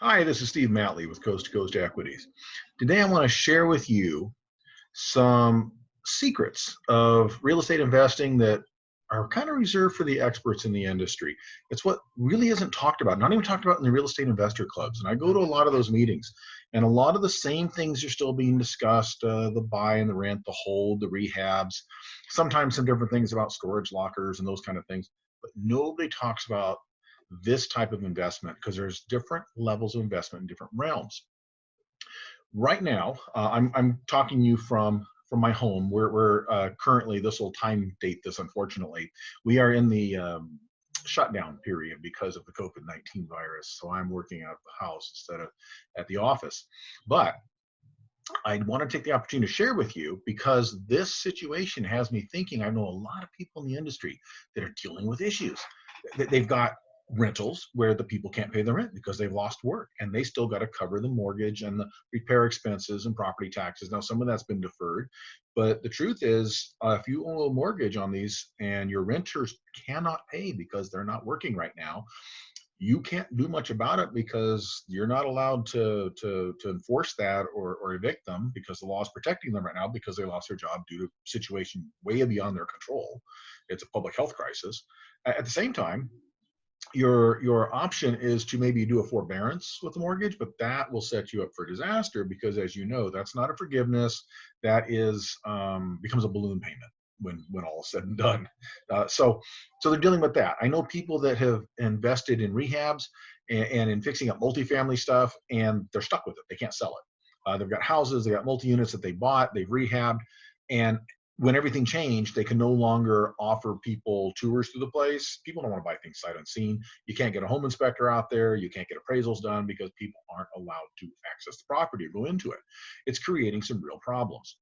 Hi, this is Steve Matley with Coast to Coast Equities. Today I want to share with you some secrets of real estate investing that are kind of reserved for the experts in the industry. It's what really isn't talked about, not even talked about in the real estate investor clubs. And I go to a lot of those meetings, and a lot of the same things are still being discussed, the buy and the rent, the hold, the rehabs, sometimes some different things about storage lockers and those kind of things. But nobody talks about this type of investment because there's different levels of investment in different realms. Right now, I'm talking to you from my home. We're currently, this will time date this. Unfortunately, we are in the shutdown period because of the COVID-19 virus. So I'm working out of the house instead of at the office. But I want to take the opportunity to share with you because this situation has me thinking. I know a lot of people in the industry that are dealing with issues. They've got rentals where the people can't pay the rent because they've lost work and they still got to cover the mortgage and the repair expenses and property taxes. Now, some of that's been deferred, but the truth is, if you owe a mortgage on these and your renters cannot pay because they're not working right now, you can't do much about it because you're not allowed to enforce that or evict them because the law is protecting them right now because they lost their job due to a situation way beyond their control. It's a public health crisis. At the same time, your option is to maybe do a forbearance with the mortgage, but that will set you up for disaster because, as you know, that's not a forgiveness. That is becomes a balloon payment when all is said and done. So they're dealing with that. I know people that have invested in rehabs and in fixing up multifamily stuff, and they're stuck with it. They can't sell it. They've got houses, they got multi units that they bought, they've rehabbed, and when everything changed, they can no longer offer people tours to the place. People don't want to buy things sight unseen. You can't get a home inspector out there. You can't get appraisals done because people aren't allowed to access the property or go into it. It's creating some real problems.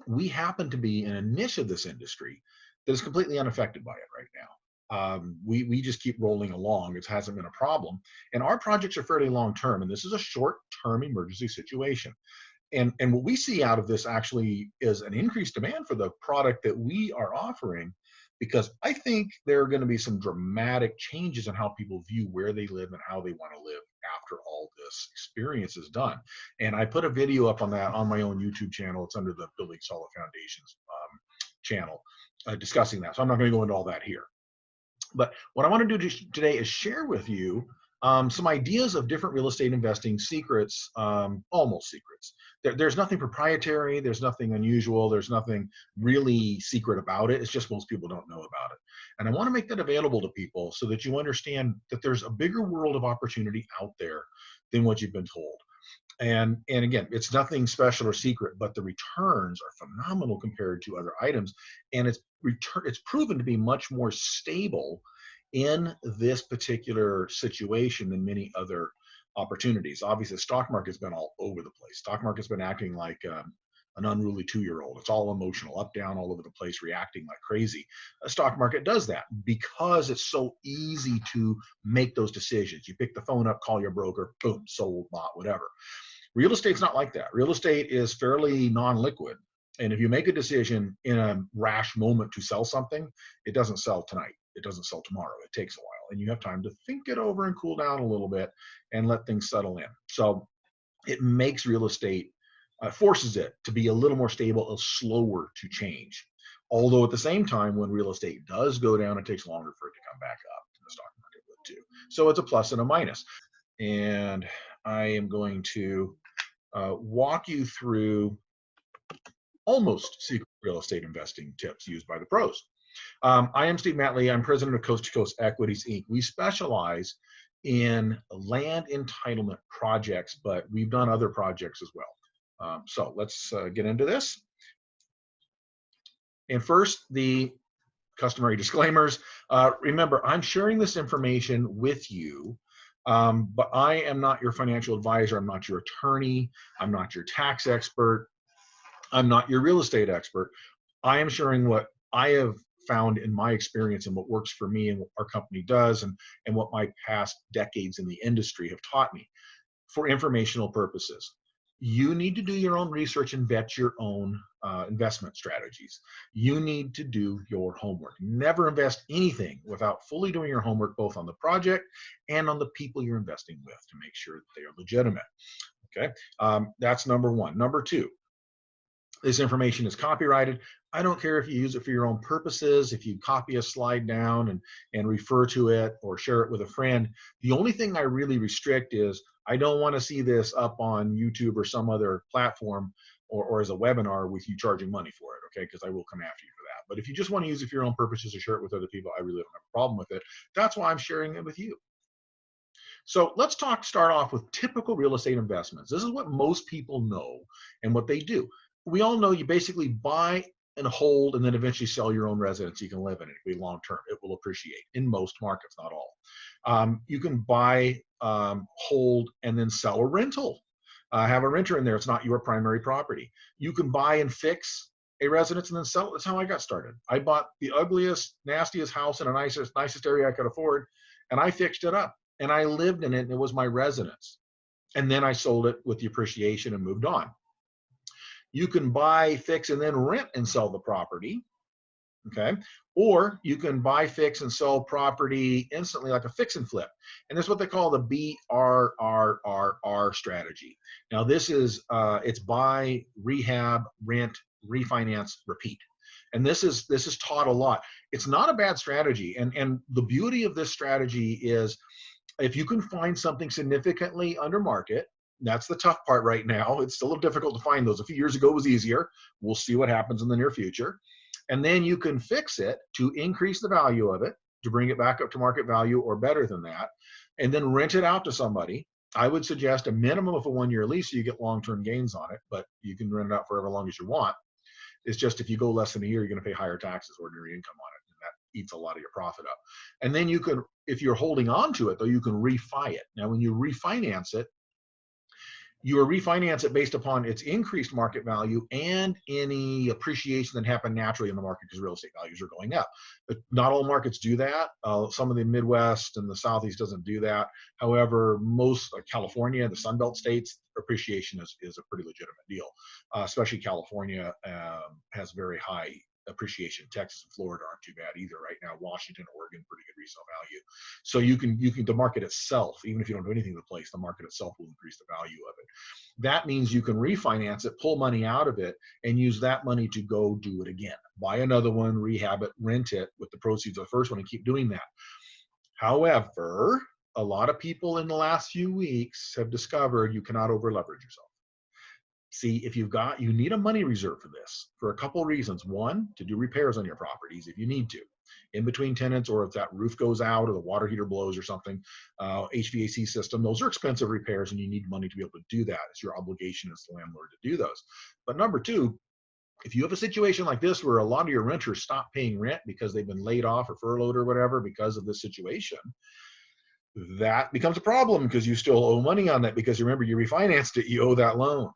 We happen to be in a niche of this industry that is completely unaffected by it right now. We just keep rolling along. It hasn't been a problem. And our projects are fairly long term, and this is a short term emergency situation. And what we see out of this actually is an increased demand for the product that we are offering, because I think there are going to be some dramatic changes in how people view where they live and how they want to live after all this experience is done. And I put a video up on that on my own YouTube channel. It's under the Building Solid Foundations channel, discussing that. So I'm not going to go into all that here. But what I want to do today is share with you some ideas of different real estate investing secrets, almost secrets. There's nothing proprietary, there's nothing unusual, there's nothing really secret about it. It's just most people don't know about it. And I want to make that available to people so that you understand that there's a bigger world of opportunity out there than what you've been told. And again, it's nothing special or secret, but the returns are phenomenal compared to other items, and it's proven to be much more stable in this particular situation than many other opportunities. Obviously, the stock market's been all over the place. Stock market's been acting like an unruly 2-year-old. It's all emotional, up, down, all over the place, reacting like crazy. A stock market does that because it's so easy to make those decisions. You pick the phone up, call your broker, boom, sold, bought, whatever. Real estate's not like that. Real estate is fairly non-liquid. And if you make a decision in a rash moment to sell something, it doesn't sell tonight. It doesn't sell tomorrow. It takes a while. And you have time to think it over and cool down a little bit and let things settle in. So it makes real estate, forces it to be a little more stable, slower to change. Although at the same time, when real estate does go down, it takes longer for it to come back up. The stock market would too. So it's a plus and a minus. And I am going to walk you through almost secret real estate investing tips used by the pros. I am Steve Matley. I'm president of Coast to Coast Equities, Inc. We specialize in land entitlement projects, but we've done other projects as well. So let's get into this. And first, the customary disclaimers. Remember, I'm sharing this information with you, but I am not your financial advisor. I'm not your attorney. I'm not your tax expert. I'm not your real estate expert. I am sharing what I have found in my experience and what works for me and what our company does and what my past decades in the industry have taught me for informational purposes. You need to do your own research and vet your own investment strategies. You need to do your homework. Never invest anything without fully doing your homework, both on the project and on the people you're investing with, to make sure that they are legitimate. Okay, that's number one. Number two, this information is copyrighted. I don't care if you use it for your own purposes, if you copy a slide down and refer to it or share it with a friend. The only thing I really restrict is I don't want to see this up on YouTube or some other platform, or as a webinar with you charging money for it, okay? Because I will come after you for that. But if you just want to use it for your own purposes or share it with other people, I really don't have a problem with it. That's why I'm sharing it with you. So let's start off with typical real estate investments. This is what most people know and what they do. We all know you basically buy and hold and then eventually sell your own residence. You can live in it. It'll be long term. It will appreciate in most markets, not all. You can buy, hold, and then sell a rental. Have a renter in there. It's not your primary property. You can buy and fix a residence and then sell it. That's how I got started. I bought the ugliest, nastiest house in the nicest area I could afford, and I fixed it up. And I lived in it, and it was my residence. And then I sold it with the appreciation and moved on. You can buy, fix, and then rent and sell the property, okay? Or you can buy, fix, and sell property instantly, like a fix and flip. And that's what they call the BRRRR strategy. Now this is, it's buy, rehab, rent, refinance, repeat. And this is taught a lot. It's not a bad strategy. And the beauty of this strategy is, if you can find something significantly under market, that's the tough part right now. It's a little difficult to find those. A few years ago it was easier. We'll see what happens in the near future. And then you can fix it to increase the value of it, to bring it back up to market value or better than that, and then rent it out to somebody. I would suggest a minimum of a 1-year lease so you get long-term gains on it, but you can rent it out for however long as you want. It's just if you go less than a year, you're going to pay higher taxes, ordinary income on it. Eats a lot of your profit up. And then you can, if you're holding on to it though, you can refi it. Now, when you refinance it, you refinance it based upon its increased market value and any appreciation that happened naturally in the market because real estate values are going up. But not all markets do that. Some of the Midwest and the Southeast doesn't do that. However, most like California, the Sun Belt states, appreciation is a pretty legitimate deal. Especially California has very high appreciation. Texas and Florida aren't too bad either right now. Washington, Oregon, pretty good resale value. So you can the market itself, even if you don't do anything to the place, the market itself will increase the value of it. That means you can refinance it, pull money out of it, and use that money to go do it again. Buy another one, rehab it, rent it with the proceeds of the first one, and keep doing that. However, a lot of people in the last few weeks have discovered you cannot over leverage yourself. See, if you need a money reserve for this for a couple of reasons. One, to do repairs on your properties if you need to, in between tenants, or if that roof goes out or the water heater blows or something, HVAC system, those are expensive repairs and you need money to be able to do that. It's your obligation as the landlord to do those. But number two, if you have a situation like this where a lot of your renters stop paying rent because they've been laid off or furloughed or whatever because of this situation, that becomes a problem because you still owe money on that because remember, you refinanced it, you owe that loan.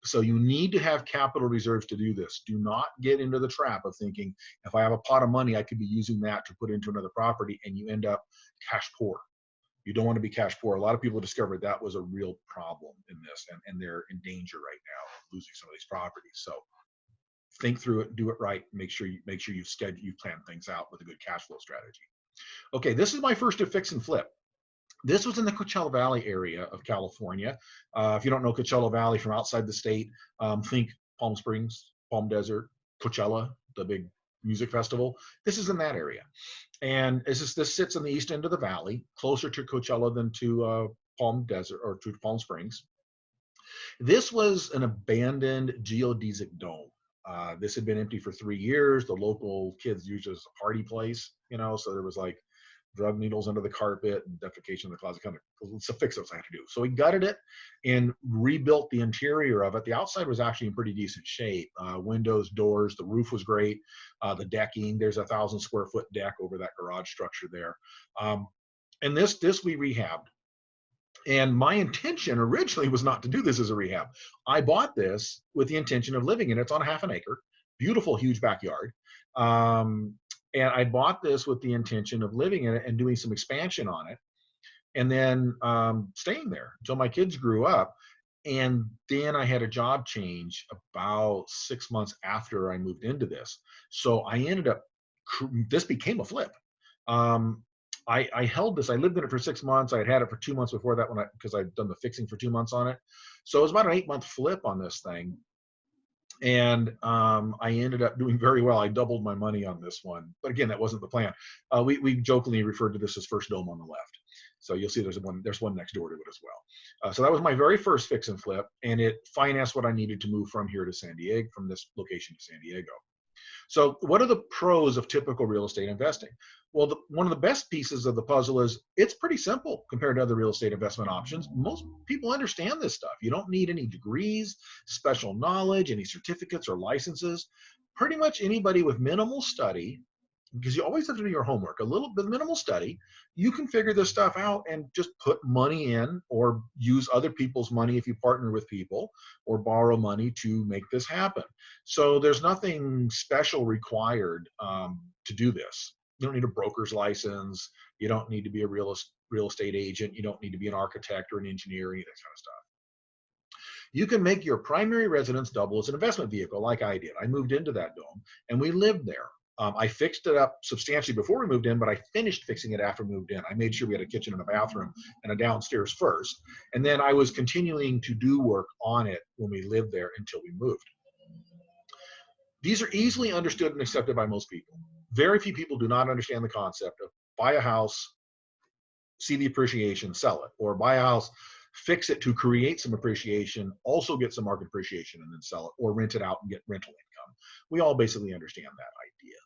So you need to have capital reserves to do this. Do not get into the trap of thinking, if I have a pot of money, I could be using that to put into another property, and you end up cash poor. You don't want to be cash poor. A lot of people discovered that was a real problem in this, and they're in danger right now of losing some of these properties. So think through it, do it right, make sure you've planned things out with a good cash flow strategy. Okay, this is my first to fix and flip. This was in the Coachella Valley area of California. If you don't know Coachella Valley from outside the state, think Palm Springs, Palm Desert, Coachella, the big music festival. This is in that area. And this sits in the east end of the valley, closer to Coachella than to Palm Desert or to Palm Springs. This was an abandoned geodesic dome. This had been empty for 3 years. The local kids used it as a party place, so there was like drug needles under the carpet and defecation in the closet. Kind of, it's a fix I had to do. So we gutted it and rebuilt the interior of it. The outside was actually in pretty decent shape. Windows, doors, the roof was great. The decking, there's a 1,000 square foot deck over that garage structure there. And this we rehabbed. And my intention originally was not to do this as a rehab. I bought this with the intention of living in it. It's on 1/2 acre, beautiful, huge backyard. And I bought this with the intention of living in it and doing some expansion on it, and then staying there until my kids grew up. And then I had a job change about 6 months after I moved into this. So I ended up, this became a flip. Um, I held this, I lived in it for 6 months. I had it for 2 months before that because I'd done the fixing for 2 months on it. So it was about an 8 month flip on this thing. And I ended up doing very well. I doubled my money on this one, but again, that wasn't the plan. We jokingly referred to this as First Dome on the left. So you'll see there's one next door to it as well. So that was my very first fix and flip, and it financed what I needed to move from here to San Diego, from this location to San Diego. So what are the pros of typical real estate investing? Well, one of the best pieces of the puzzle is it's pretty simple compared to other real estate investment options. Most people understand this stuff. You don't need any degrees, special knowledge, any certificates or licenses. Pretty much anybody with minimal study, because you always have to do your homework, a little bit minimal study, you can figure this stuff out and just put money in or use other people's money if you partner with people, or borrow money to make this happen. So there's nothing special required to do this. You don't need a broker's license. You don't need to be a real estate agent. You don't need to be an architect or an engineer, any of that kind of stuff. You can make your primary residence double as an investment vehicle, like I did. I moved into that dome and we lived there. I fixed it up substantially before we moved in, but I finished fixing it after we moved in. I made sure we had a kitchen and a bathroom and a downstairs first. And then I was continuing to do work on it when we lived there until we moved. These are easily understood and accepted by most people. Very few people do not understand the concept of buy a house, see the appreciation, sell it, or buy a house, fix it to create some appreciation, also get some market appreciation, and then sell it, or rent it out and get rental income. We all basically understand that idea.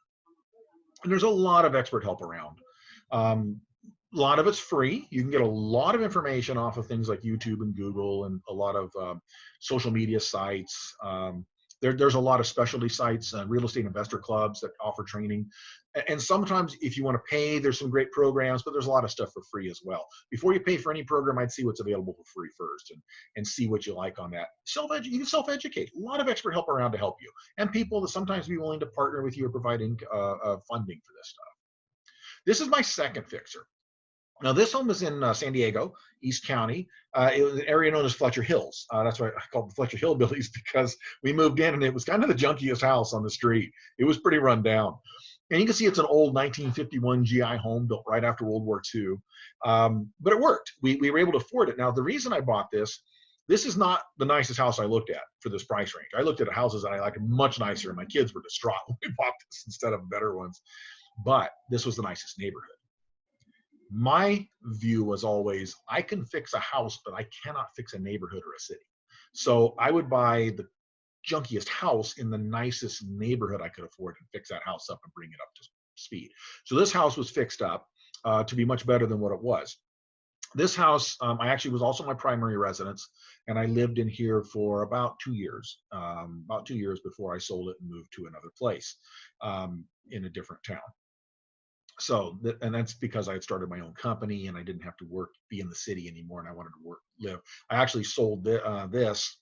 And there's a lot of expert help around. A lot of it's free. You can get a lot of information off of things like YouTube and Google and a lot of social media sites. There's a lot of specialty sites, real estate investor clubs that offer training. And sometimes if you want to pay, there's some great programs, but there's a lot of stuff for free as well. Before you pay for any program, I'd see what's available for free first and see what you like on that. You can self-educate. A lot of expert help around to help you, and people that sometimes be willing to partner with you or provide funding for this stuff. This is my second fixer. Now, this home is in San Diego, East County. It was an area known as Fletcher Hills. That's why I called the Fletcher Hillbillies, because we moved in and it was kind of the junkiest house on the street. It was pretty run down. And you can see it's an old 1951 GI home built right after World War II. But it worked. We were able to afford it. Now, the reason I bought this is not the nicest house I looked at for this price range. I looked at houses that I liked much nicer, and my kids were distraught when we bought this instead of better ones. But this was the nicest neighborhood. My view was always, I can fix a house, but I cannot fix a neighborhood or a city. So I would buy the junkiest house in the nicest neighborhood I could afford and fix that house up and bring it up to speed. So this house was fixed up to be much better than what it was. This house, I actually was also my primary residence, and I lived in here for about 2 years, before I sold it and moved to another place in a different town. So, and that's because I had started my own company and I didn't have to be in the city anymore, and I wanted to live. I actually sold this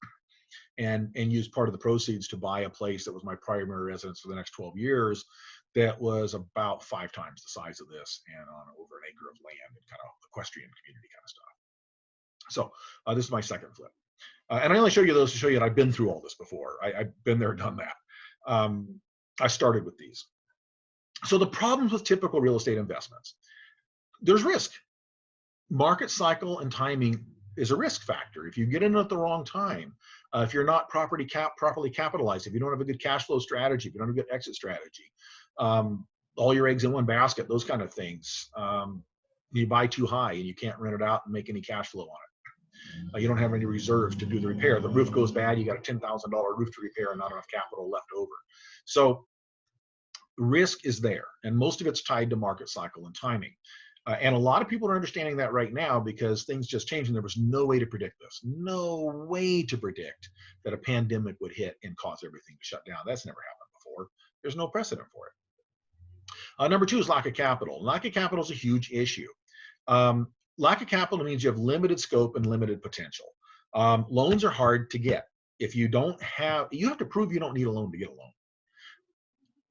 and used part of the proceeds to buy a place that was my primary residence for the next 12 years. That was about 5 times the size of this, and on over an acre of land, and kind of equestrian community kind of stuff. So this is my second flip. And I only show you those to show you that I've been through all this before. I've been there, done that. I started with these. So the problems with typical real estate investments, there's risk. Market cycle and timing is a risk factor. If you get in at the wrong time, if you're not properly capitalized, if you don't have a good cash flow strategy, if you don't have a good exit strategy, all your eggs in one basket, those kind of things. You buy too high and you can't rent it out and make any cash flow on it. You don't have any reserves to do the repair. The roof goes bad, you got a $10,000 roof to repair and not enough capital left over. So risk is there, and most of it's tied to market cycle and timing. And a lot of people are understanding that right now, because things just changed and there was no way to predict this. No way to predict that a pandemic would hit and cause everything to shut down. That's never happened before. There's no precedent for it. Number 2 is lack of capital. Lack of capital is a huge issue. Lack of capital means you have limited scope and limited potential. Loans are hard to get. If you have to prove you don't need a loan to get a loan.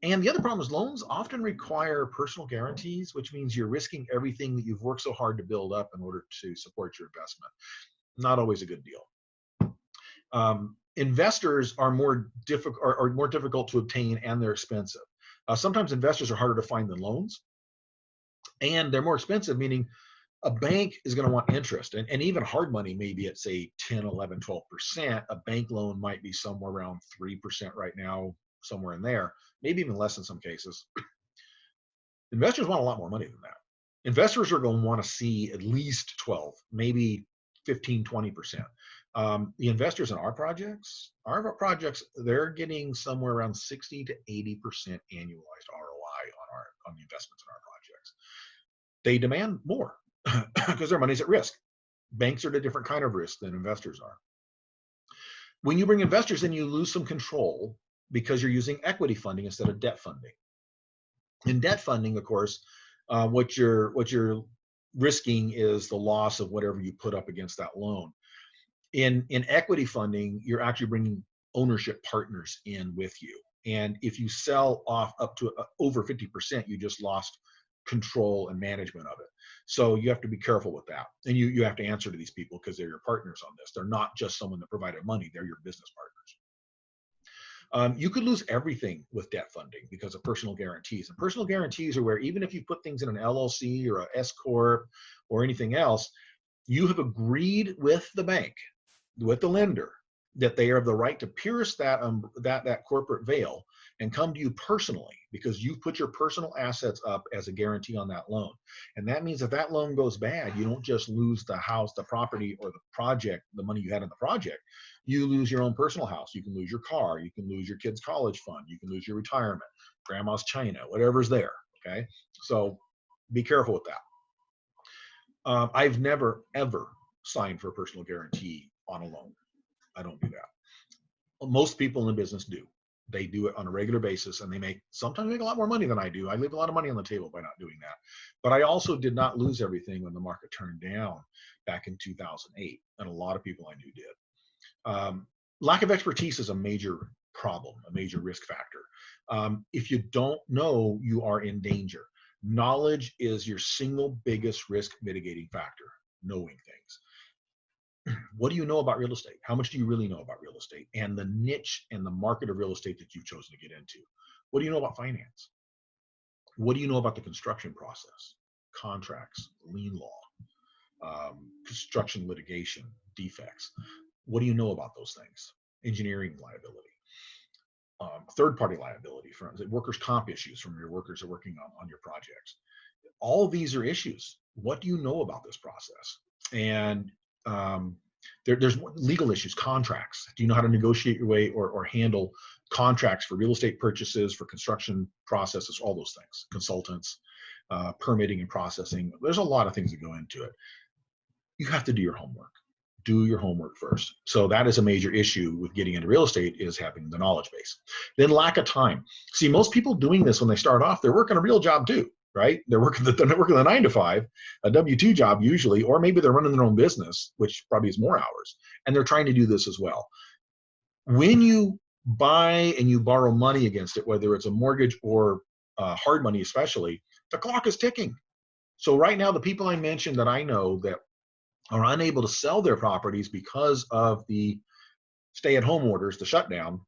And the other problem is loans often require personal guarantees, which means you're risking everything that you've worked so hard to build up in order to support your investment. Not always a good deal. Investors are more difficult to obtain, and they're expensive. Sometimes investors are harder to find than loans, and they're more expensive, meaning a bank is going to want interest, and even hard money may be at, say, 10, 11, 12%. A bank loan might be somewhere around 3% right now, somewhere in there, maybe even less in some cases. Investors want a lot more money than that. Investors are going to want to see at least 12, maybe 15, 20%. The investors in our projects, they're getting somewhere around 60 to 80% annualized ROI on the investments in our projects. They demand more because their money's at risk. Banks are at a different kind of risk than investors are. When you bring investors in, you lose some control because you're using equity funding instead of debt funding. In debt funding, of course, what you're risking is the loss of whatever you put up against that loan. In equity funding, you're actually bringing ownership partners in with you. And if you sell off up to over 50%, you just lost control and management of it. So you have to be careful with that. And you have to answer to these people because they're your partners on this. They're not just someone that provided money, they're your business partners. You could lose everything with debt funding because of personal guarantees. And personal guarantees are where even if you put things in an LLC or a S Corp or anything else, you have agreed with the bank, with the lender, that they have the right to pierce that corporate veil and come to you personally because you put your personal assets up as a guarantee on that loan. And that means if that loan goes bad, you don't just lose the house, the property, or the project, the money you had in the project. You lose your own personal house. You can lose your car. You can lose your kid's college fund. You can lose your retirement, grandma's china, whatever's there. Okay, so be careful with that. I've never ever signed for a personal guarantee on a loan. I don't do that. Most people in the business do. They do it on a regular basis, and they sometimes make a lot more money than I do. I leave a lot of money on the table by not doing that. But I also did not lose everything when the market turned down back in 2008, and a lot of people I knew did. Lack of expertise is a major problem, a major risk factor. If you don't know, you are in danger. Knowledge is your single biggest risk mitigating factor, knowing things. What do you know about real estate? How much do you really know about real estate and the niche and the market of real estate that you've chosen to get into? What do you know about finance? What do you know about the construction process, contracts, lien law, construction litigation, defects? What do you know about those things? Engineering liability, third-party liability, from workers' comp issues from your workers that are working on your projects. All of these are issues. What do you know about this process? And there's legal issues, contracts. Do you know how to negotiate your way or handle contracts for real estate purchases, for construction processes, all those things, consultants, permitting and processing. There's a lot of things that go into it. You have to do your homework. Do your homework first. So that is a major issue with getting into real estate, is having the knowledge base. Then lack of time. See, most people doing this when they start off, they're working a real job too, right? They're working the 9-to-5, a W-2 job usually, or maybe they're running their own business, which probably is more hours, and they're trying to do this as well. When you buy and you borrow money against it, whether it's a mortgage or hard money especially, the clock is ticking. So right now, the people I mentioned that I know that are unable to sell their properties because of the stay-at-home orders, the shutdown,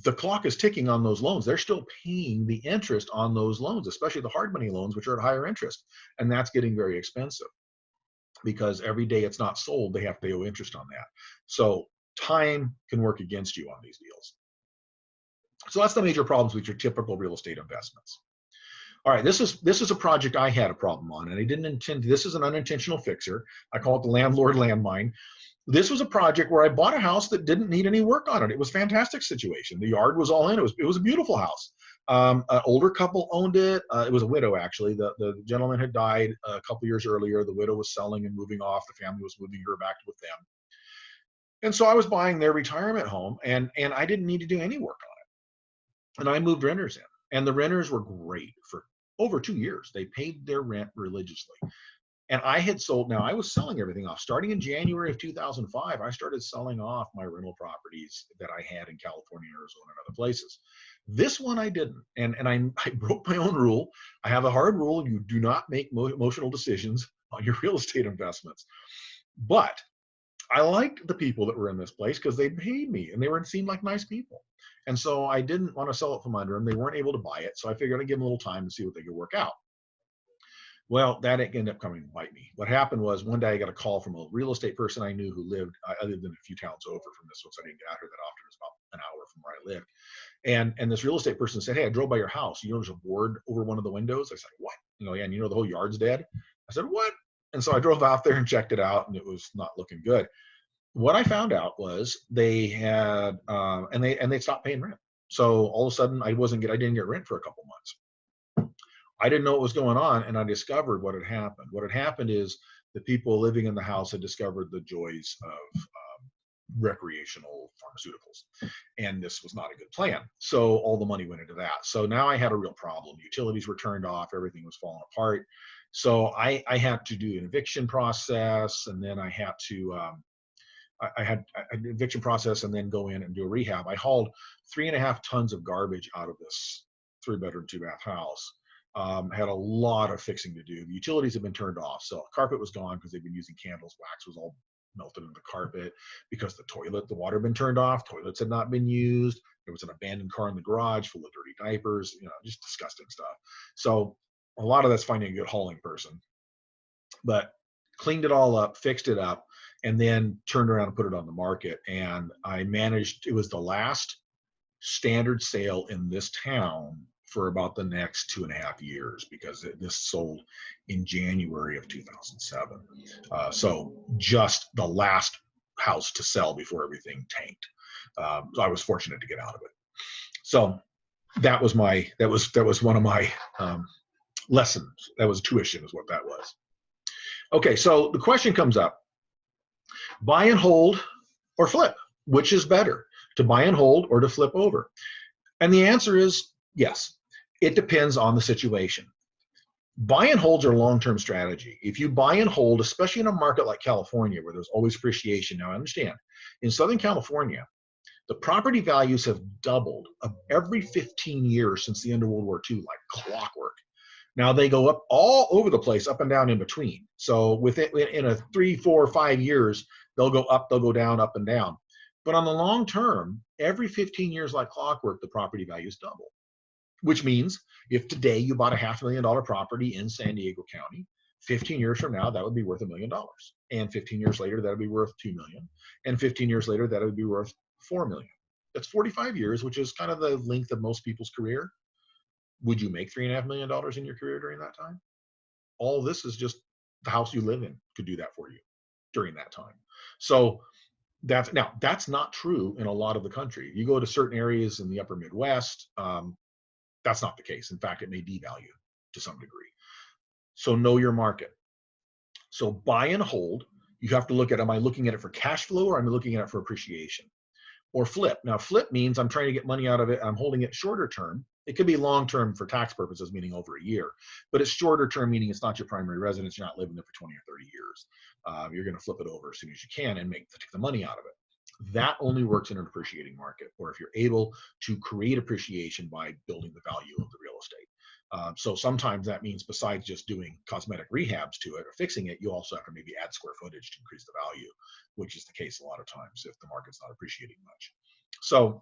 the clock is ticking on those loans. They're still paying the interest on those loans, especially the hard money loans, which are at higher interest. And that's getting very expensive because every day it's not sold, they have to pay interest on that. So time can work against you on these deals. So that's the major problems with your typical real estate investments. All right, this is a project I had a problem on, and I didn't intend. This is an unintentional fixer. I call it the landlord landmine. This was a project where I bought a house that didn't need any work on it. It was a fantastic situation. The yard was all in. It was a beautiful house. An older couple owned it. It was a widow, actually. The gentleman had died a couple years earlier. The widow was selling and moving off. The family was moving her back with them. And so I was buying their retirement home, and I didn't need to do any work on it. And I moved renters in, and the renters were great for over 2 years. They paid their rent religiously. And I had sold, now I was selling everything off. Starting in January of 2005, I started selling off my rental properties that I had in California, Arizona, and other places. This one I didn't. And I broke my own rule. I have a hard rule. You do not make emotional decisions on your real estate investments. But I liked the people that were in this place because they paid me and seemed like nice people. And so I didn't want to sell it from under them. They weren't able to buy it. So I figured I'd give them a little time to see what they could work out. Well, that ended up coming to bite me. What happened was one day I got a call from a real estate person I knew who lived, I lived in a few towns over from this one, so I didn't get out here that often. It was about an hour from where I lived. And this real estate person said, "Hey, I drove by your house. You know, there's a board over one of the windows." I said, "What?" Yeah, and you know, the whole yard's dead. I said, "What?" And so I drove out there and checked it out, and it was not looking good. What I found out was they had, and they stopped paying rent. So all of a sudden, I didn't get rent for a couple months. I didn't know what was going on, and I discovered what had happened. What had happened is the people living in the house had discovered the joys of recreational pharmaceuticals, and this was not a good plan. So all the money went into that. So now I had a real problem. Utilities were turned off, everything was falling apart. So I had to do an eviction process, and then I had to I had an eviction process, and then go in and do a rehab. I hauled 3.5 tons of garbage out of this 3-bedroom, 2-bath house. Had a lot of fixing to do. The utilities had been turned off, so carpet was gone because they've been using candles. Wax was all melted into the carpet because the water had been turned off. Toilets had not been used. There was an abandoned car in the garage full of dirty diapers. You know, just disgusting stuff. So a lot of that's finding a good hauling person, but cleaned it all up, fixed it up, and then turned around and put it on the market. And I managed. It was the last standard sale in this town for about the next 2.5 years because this sold in January of 2007. So just the last house to sell before everything tanked. So I was fortunate to get out of it. So that was one of my lessons. That was tuition, is what that was. Okay, so the question comes up: buy and hold or flip? Which is better, to buy and hold or to flip over? And the answer is yes. It depends on the situation. Buy and holds are long-term strategy. If you buy and hold, especially in a market like California where there's always appreciation. Now, I understand in Southern California, the property values have doubled every 15 years since the end of World War II, like clockwork. Now they go up all over the place, up and down in between. So in a 3, 4, 5 years, they'll go up, they'll go down, up and down. But on the long term, every 15 years, like clockwork, the property values double. Which means if today you bought a $500,000 property in San Diego County, 15 years from now, that would be worth $1 million. And 15 years later, that would be worth $2 million. And 15 years later, that would be worth $4 million. That's 45 years, which is kind of the length of most people's career. Would you make $3.5 million in your career during that time? All this is just the house you live in could do that for you during that time. So that's not true in a lot of the country. You go to certain areas in the upper Midwest, that's not the case. In fact, it may devalue to some degree. So know your market. So buy and hold, you have to look at, am I looking at it for cash flow or am I looking at it for appreciation? Or flip. Now, flip means I'm trying to get money out of it. I'm holding it shorter term. It could be long term for tax purposes, meaning over a year, but it's shorter term, meaning it's not your primary residence. You're not living there for 20 or 30 years. You're going to flip it over as soon as you can and take the money out of it. That only works in an appreciating market, or if you're able to create appreciation by building the value of the real estate. So sometimes that means, besides just doing cosmetic rehabs to it or fixing it, you also have to maybe add square footage to increase the value, which is the case a lot of times if the market's not appreciating much. So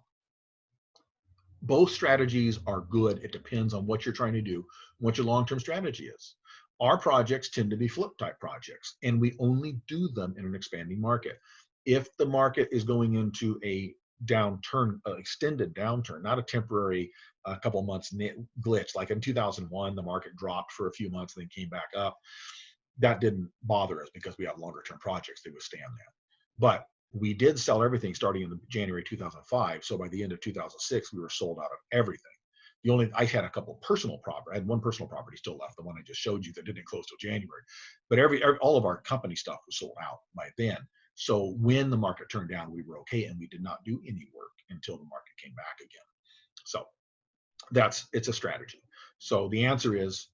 both strategies are good. It depends on what you're trying to do, what your long-term strategy is. Our projects tend to be flip type projects, and we only do them in an expanding market. If the market is going into a downturn, extended downturn, not a temporary couple months glitch, like in 2001, the market dropped for a few months and then came back up. That didn't bother us because we have longer term projects that withstand that. But we did sell everything starting in January 2005. So by the end of 2006, we were sold out of everything. I had a couple personal property. I had one personal property still left, the one I just showed you that didn't close till January. But all of our company stuff was sold out by then. So when the market turned down, we were okay, and we did not do any work until the market came back again. So it's a strategy. So the answer is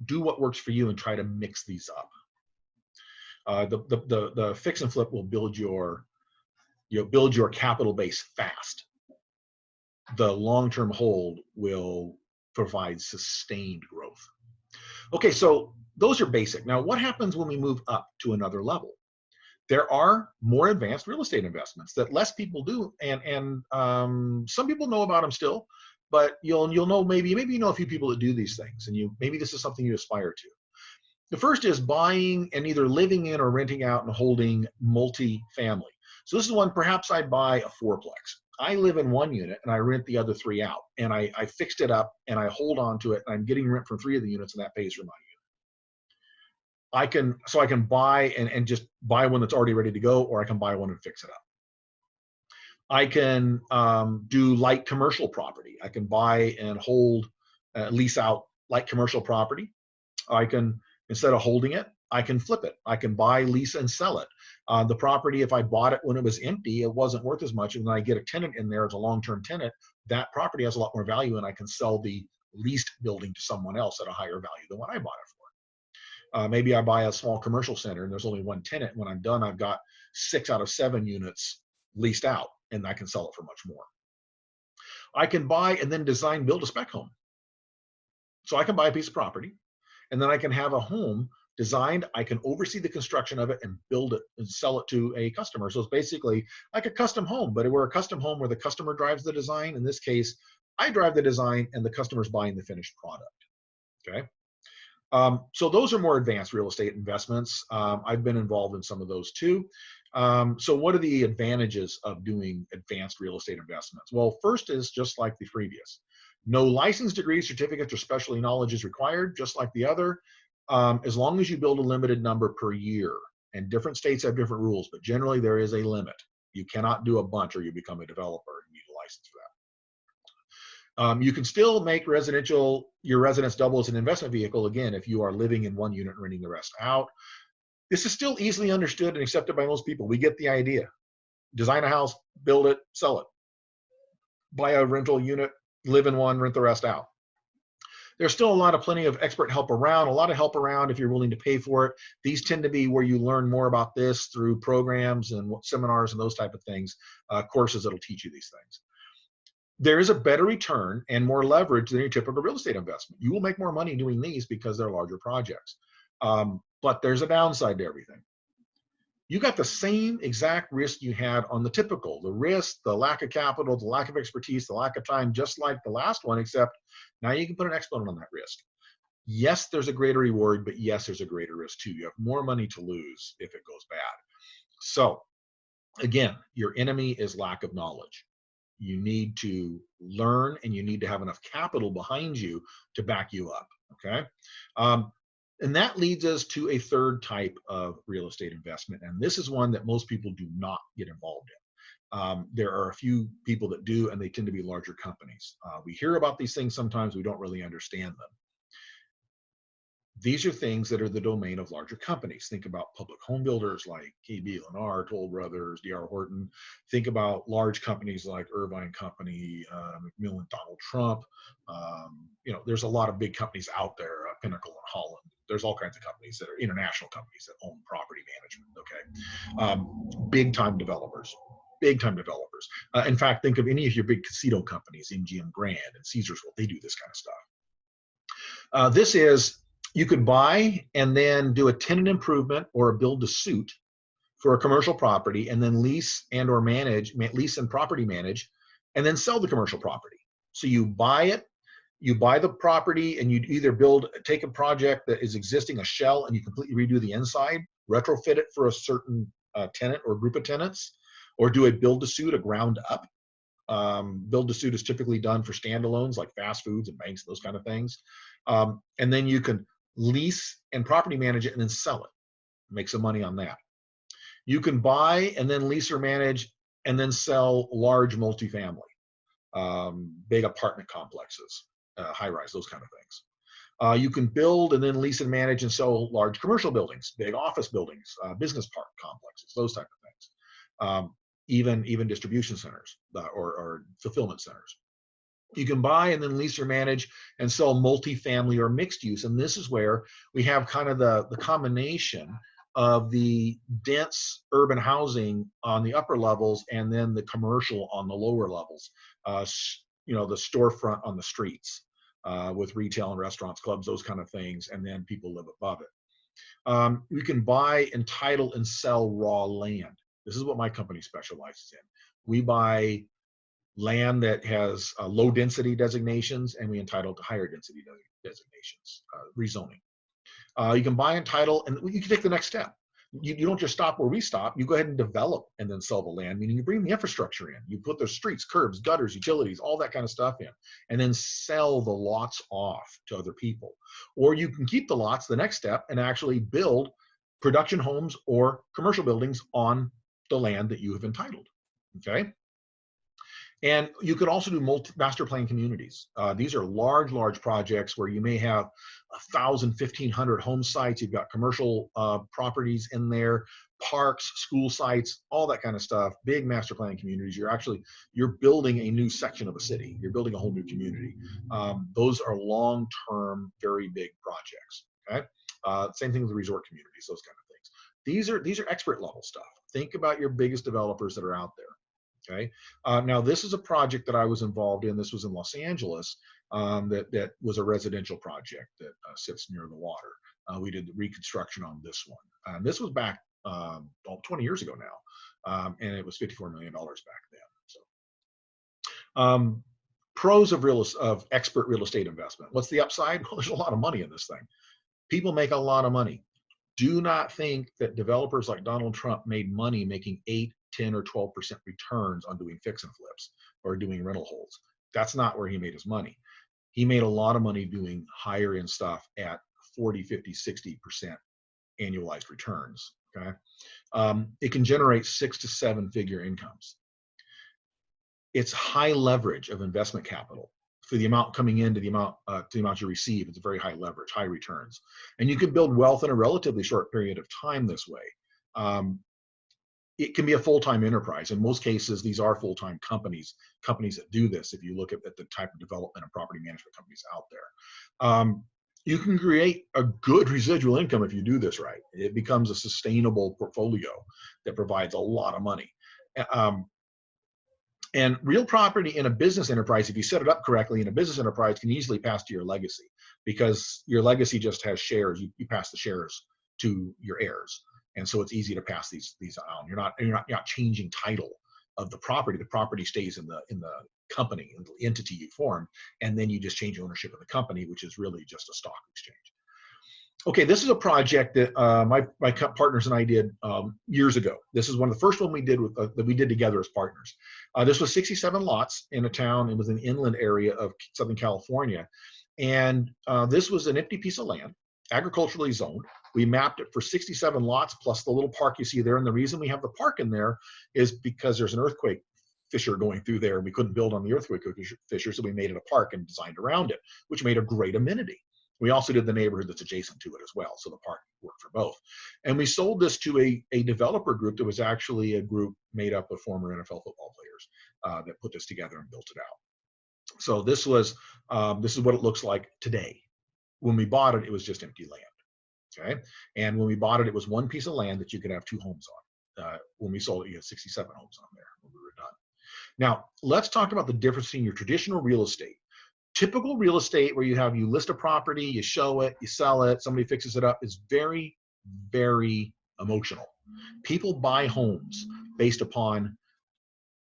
do what works for you and try to mix these up. The fix and flip will build your capital base fast. The long-term hold will provide sustained growth. Okay, so those are basic. Now, what happens when we move up to another level? There are more advanced real estate investments that less people do, and some people know about them still, but you'll know, maybe you know a few people that do these things, and maybe this is something you aspire to. The first is buying and either living in or renting out and holding multi-family. So this is one, perhaps I buy a fourplex. I live in one unit and I rent the other three out, and I fixed it up and I hold on to it, and I'm getting rent from three of the units, and that pays for my so I can buy and just buy one that's already ready to go, or I can buy one and fix it up. I can do light commercial property. I can buy and hold, lease out light commercial property. I can, instead of holding it, I can flip it. I can buy, lease, and sell it. The property, if I bought it when it was empty, it wasn't worth as much. And then I get a tenant in there as a long-term tenant, that property has a lot more value, and I can sell the leased building to someone else at a higher value than what I bought it for. Maybe I buy a small commercial center and there's only one tenant. When I'm done, I've got 6 out of 7 units leased out, and I can sell it for much more. I can buy and then design, build a spec home. So I can buy a piece of property, and then I can have a home designed. I can oversee the construction of it and build it and sell it to a customer. So it's basically like a custom home, but we're a custom home where the customer drives the design. In this case, I drive the design and the customer's buying the finished product. Okay. So those are more advanced real estate investments. I've been involved in some of those too. So what are the advantages of doing advanced real estate investments? Well, first is just like the previous. No license, degree, certificates, or specialty knowledge is required, just like the other, as long as you build a limited number per year. And different states have different rules, but generally there is a limit. You cannot do a bunch or you become a developer. You need a license for that. You can still make your residence double as an investment vehicle, again, if you are living in one unit and renting the rest out. This is still easily understood and accepted by most people. We get the idea. Design a house, build it, sell it. Buy a rental unit, live in one, rent the rest out. There's still plenty of expert help around, a lot of help around if you're willing to pay for it. These tend to be where you learn more about this through programs and seminars and those type of things, courses that'll teach you these things. There is a better return and more leverage than your typical real estate investment. You will make more money doing these because they're larger projects. But there's a downside to everything. You got the same exact risk you had on the typical. The risk, the lack of capital, the lack of expertise, the lack of time, just like the last one, except now you can put an exponent on that risk. Yes, there's a greater reward, but yes, there's a greater risk too. You have more money to lose if it goes bad. So again, your enemy is lack of knowledge. You need to learn, and you need to have enough capital behind you to back you up, okay? And that leads us to a third type of real estate investment, and this is one that most people do not get involved in. There are a few people that do, and they tend to be larger companies. We hear about these things sometimes, we don't really understand them. These are things that are the domain of larger companies. Think about public home builders like KB, Lennar, Toll Brothers, D.R. Horton. Think about large companies like Irvine Company, McMillan, Donald Trump. There's a lot of big companies out there, Pinnacle and Holland. There's all kinds of companies that are international companies that own property management, okay? Big time developers. Big time developers. In fact, think of any of your big casino companies, MGM Grand and Caesarsville. They do this kind of stuff. You could buy and then do a tenant improvement or a build to suit for a commercial property, and then lease and property manage, and then sell the commercial property. So you buy the property, and you'd either take a project that is existing, a shell, and you completely redo the inside, retrofit it for a certain tenant or group of tenants, or do a build to suit, a ground up. Build to suit is typically done for standalones like fast foods and banks, those kind of things. And then you can lease and property manage it and then sell it. Make some money on that. You can buy and then lease or manage and then sell large multifamily, big apartment complexes, high-rise, those kind of things. You can build and then lease and manage and sell large commercial buildings, big office buildings, business park complexes, those type of things. Even distribution centers or fulfillment centers. You can buy and then lease or manage and sell multifamily or mixed use. And this is where we have kind of the combination of the dense urban housing on the upper levels and then the commercial on the lower levels. The storefront on the streets with retail and restaurants, clubs, those kind of things, and then people live above it. You can buy, entitle, and sell raw land. This is what my company specializes in. We buy land that has low density designations, and we entitle to higher density designations, rezoning. You can buy, entitle, and you can take the next step. You don't just stop where we stop. You go ahead and develop and then sell the land, meaning you bring the infrastructure in. You put the streets, curbs, gutters, utilities, all that kind of stuff in, and then sell the lots off to other people. Or you can keep the lots, the next step, and actually build production homes or commercial buildings on the land that you have entitled. Okay. And you could also do master plan communities. These are large projects where you may have 1,000, 1,500 home sites. You've got commercial properties in there, parks, school sites, all that kind of stuff. Big master plan communities. You're building a new section of a city. You're building a whole new community. Those are long-term, very big projects. Okay. Same thing with resort communities. Those kind of things. These are expert level stuff. Think about your biggest developers that are out there. Okay. Now this is a project that I was involved in. This was in Los Angeles. That was a residential project that sits near the water. We did the reconstruction on this one. This was back 20 years ago now, and it was $54 million back then. So, pros of expert real estate investment. What's the upside? Well, there's a lot of money in this thing. People make a lot of money. Do not think that developers like Donald Trump made money making 8, 10, or 12% returns on doing fix and flips or doing rental holds. That's not where he made his money. He made a lot of money doing higher end stuff at 40, 50, 60% annualized returns. Okay. It can generate 6 to 7 figure incomes. It's high leverage of investment capital. For the amount coming in to the amount you receive, it's a very high leverage, high returns. And you can build wealth in a relatively short period of time this way. It can be a full-time enterprise. In most cases, these are full-time companies that do this, if you look at the type of development and property management companies out there. You can create a good residual income if you do this right. It becomes a sustainable portfolio that provides a lot of money. And real property in a business enterprise, if you set it up correctly in a business enterprise, can easily pass to your legacy, because your legacy just has shares. You pass the shares to your heirs. And so it's easy to pass these on. You're not changing title of the property. The property stays in the company, in the entity you formed, and then you just change ownership of the company, which is really just a stock exchange. Okay, this is a project that my partners and I did years ago. This is one of the first one we did that we did together as partners. This was 67 lots in a town. It was an inland area of Southern California, and this was an empty piece of land, agriculturally zoned. We mapped it for 67 lots plus the little park you see there. And the reason we have the park in there is because there's an earthquake fissure going through there. We couldn't build on the earthquake fissure, so we made it a park and designed around it, which made a great amenity. We also did the neighborhood that's adjacent to it as well, so the park worked for both. And we sold this to a developer group that was actually a group made up of former NFL football players that put this together and built it out. So this is what it looks like today. When we bought it, it was just empty land. Okay, and when we bought it, it was one piece of land that you could have 2 homes on. When we sold it, you had 67 homes on there when we were done. Now, let's talk about the difference between your traditional real estate. Typical real estate, where you list a property, you show it, you sell it, somebody fixes it up, is very, very emotional. People buy homes based upon,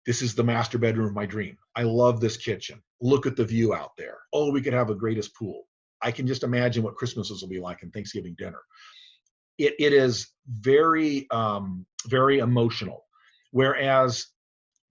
this is the master bedroom of my dream. I love this kitchen. Look at the view out there. Oh, we could have a greatest pool. I can just imagine what Christmases will be like and Thanksgiving dinner. It is very, very emotional. Whereas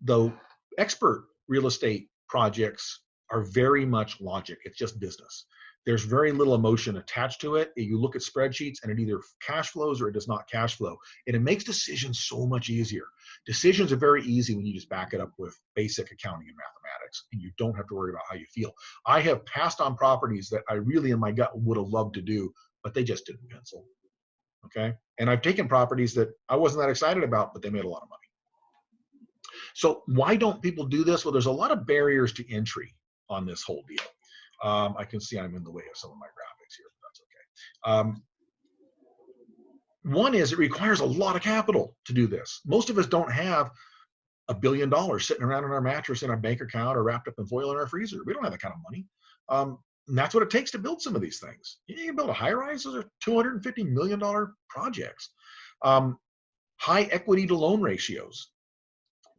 the expert real estate projects are very much logic. It's just business. There's very little emotion attached to it. You look at spreadsheets and it either cash flows or it does not cash flow. And it makes decisions so much easier. Decisions are very easy when you just back it up with basic accounting and mathematics, and you don't have to worry about how you feel. I have passed on properties that I really in my gut would have loved to do, but they just didn't pencil. Okay. And I've taken properties that I wasn't that excited about, but they made a lot of money. So why don't people do this? Well, there's a lot of barriers to entry on this whole deal. I can see I'm in the way of some of my graphics here, but that's okay. One is it requires a lot of capital to do this. Most of us don't have $1 billion sitting around in our mattress in our bank account or wrapped up in foil in our freezer. We don't have that kind of money. And that's what it takes to build some of these things. You can build a high rise, those are $250 million projects. Um, High equity to loan ratios.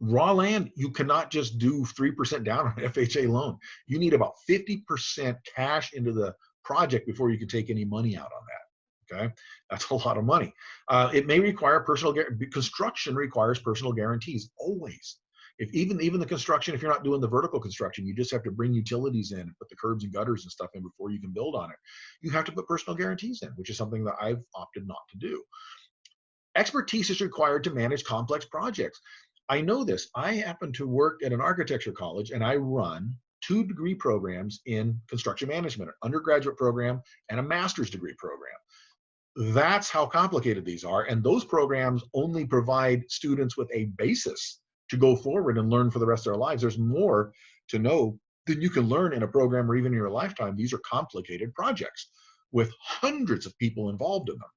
Raw land, you cannot just do 3% down on an FHA loan. You need about 50% cash into the project before you can take any money out on that. Okay, that's a lot of money. It may require construction requires personal guarantees always. If even the construction, if you're not doing the vertical construction, you just have to bring utilities in and put the curbs and gutters and stuff in before you can build on it. You have to put personal guarantees in, which is something that I've opted not to do. Expertise is required to manage complex projects. I know this. I happen to work at an architecture college and I run 2 degree programs in construction management, an undergraduate program and a master's degree program. That's how complicated these are. And those programs only provide students with a basis to go forward and learn for the rest of their lives. There's more to know than you can learn in a program or even in your lifetime. These are complicated projects with hundreds of people involved in them.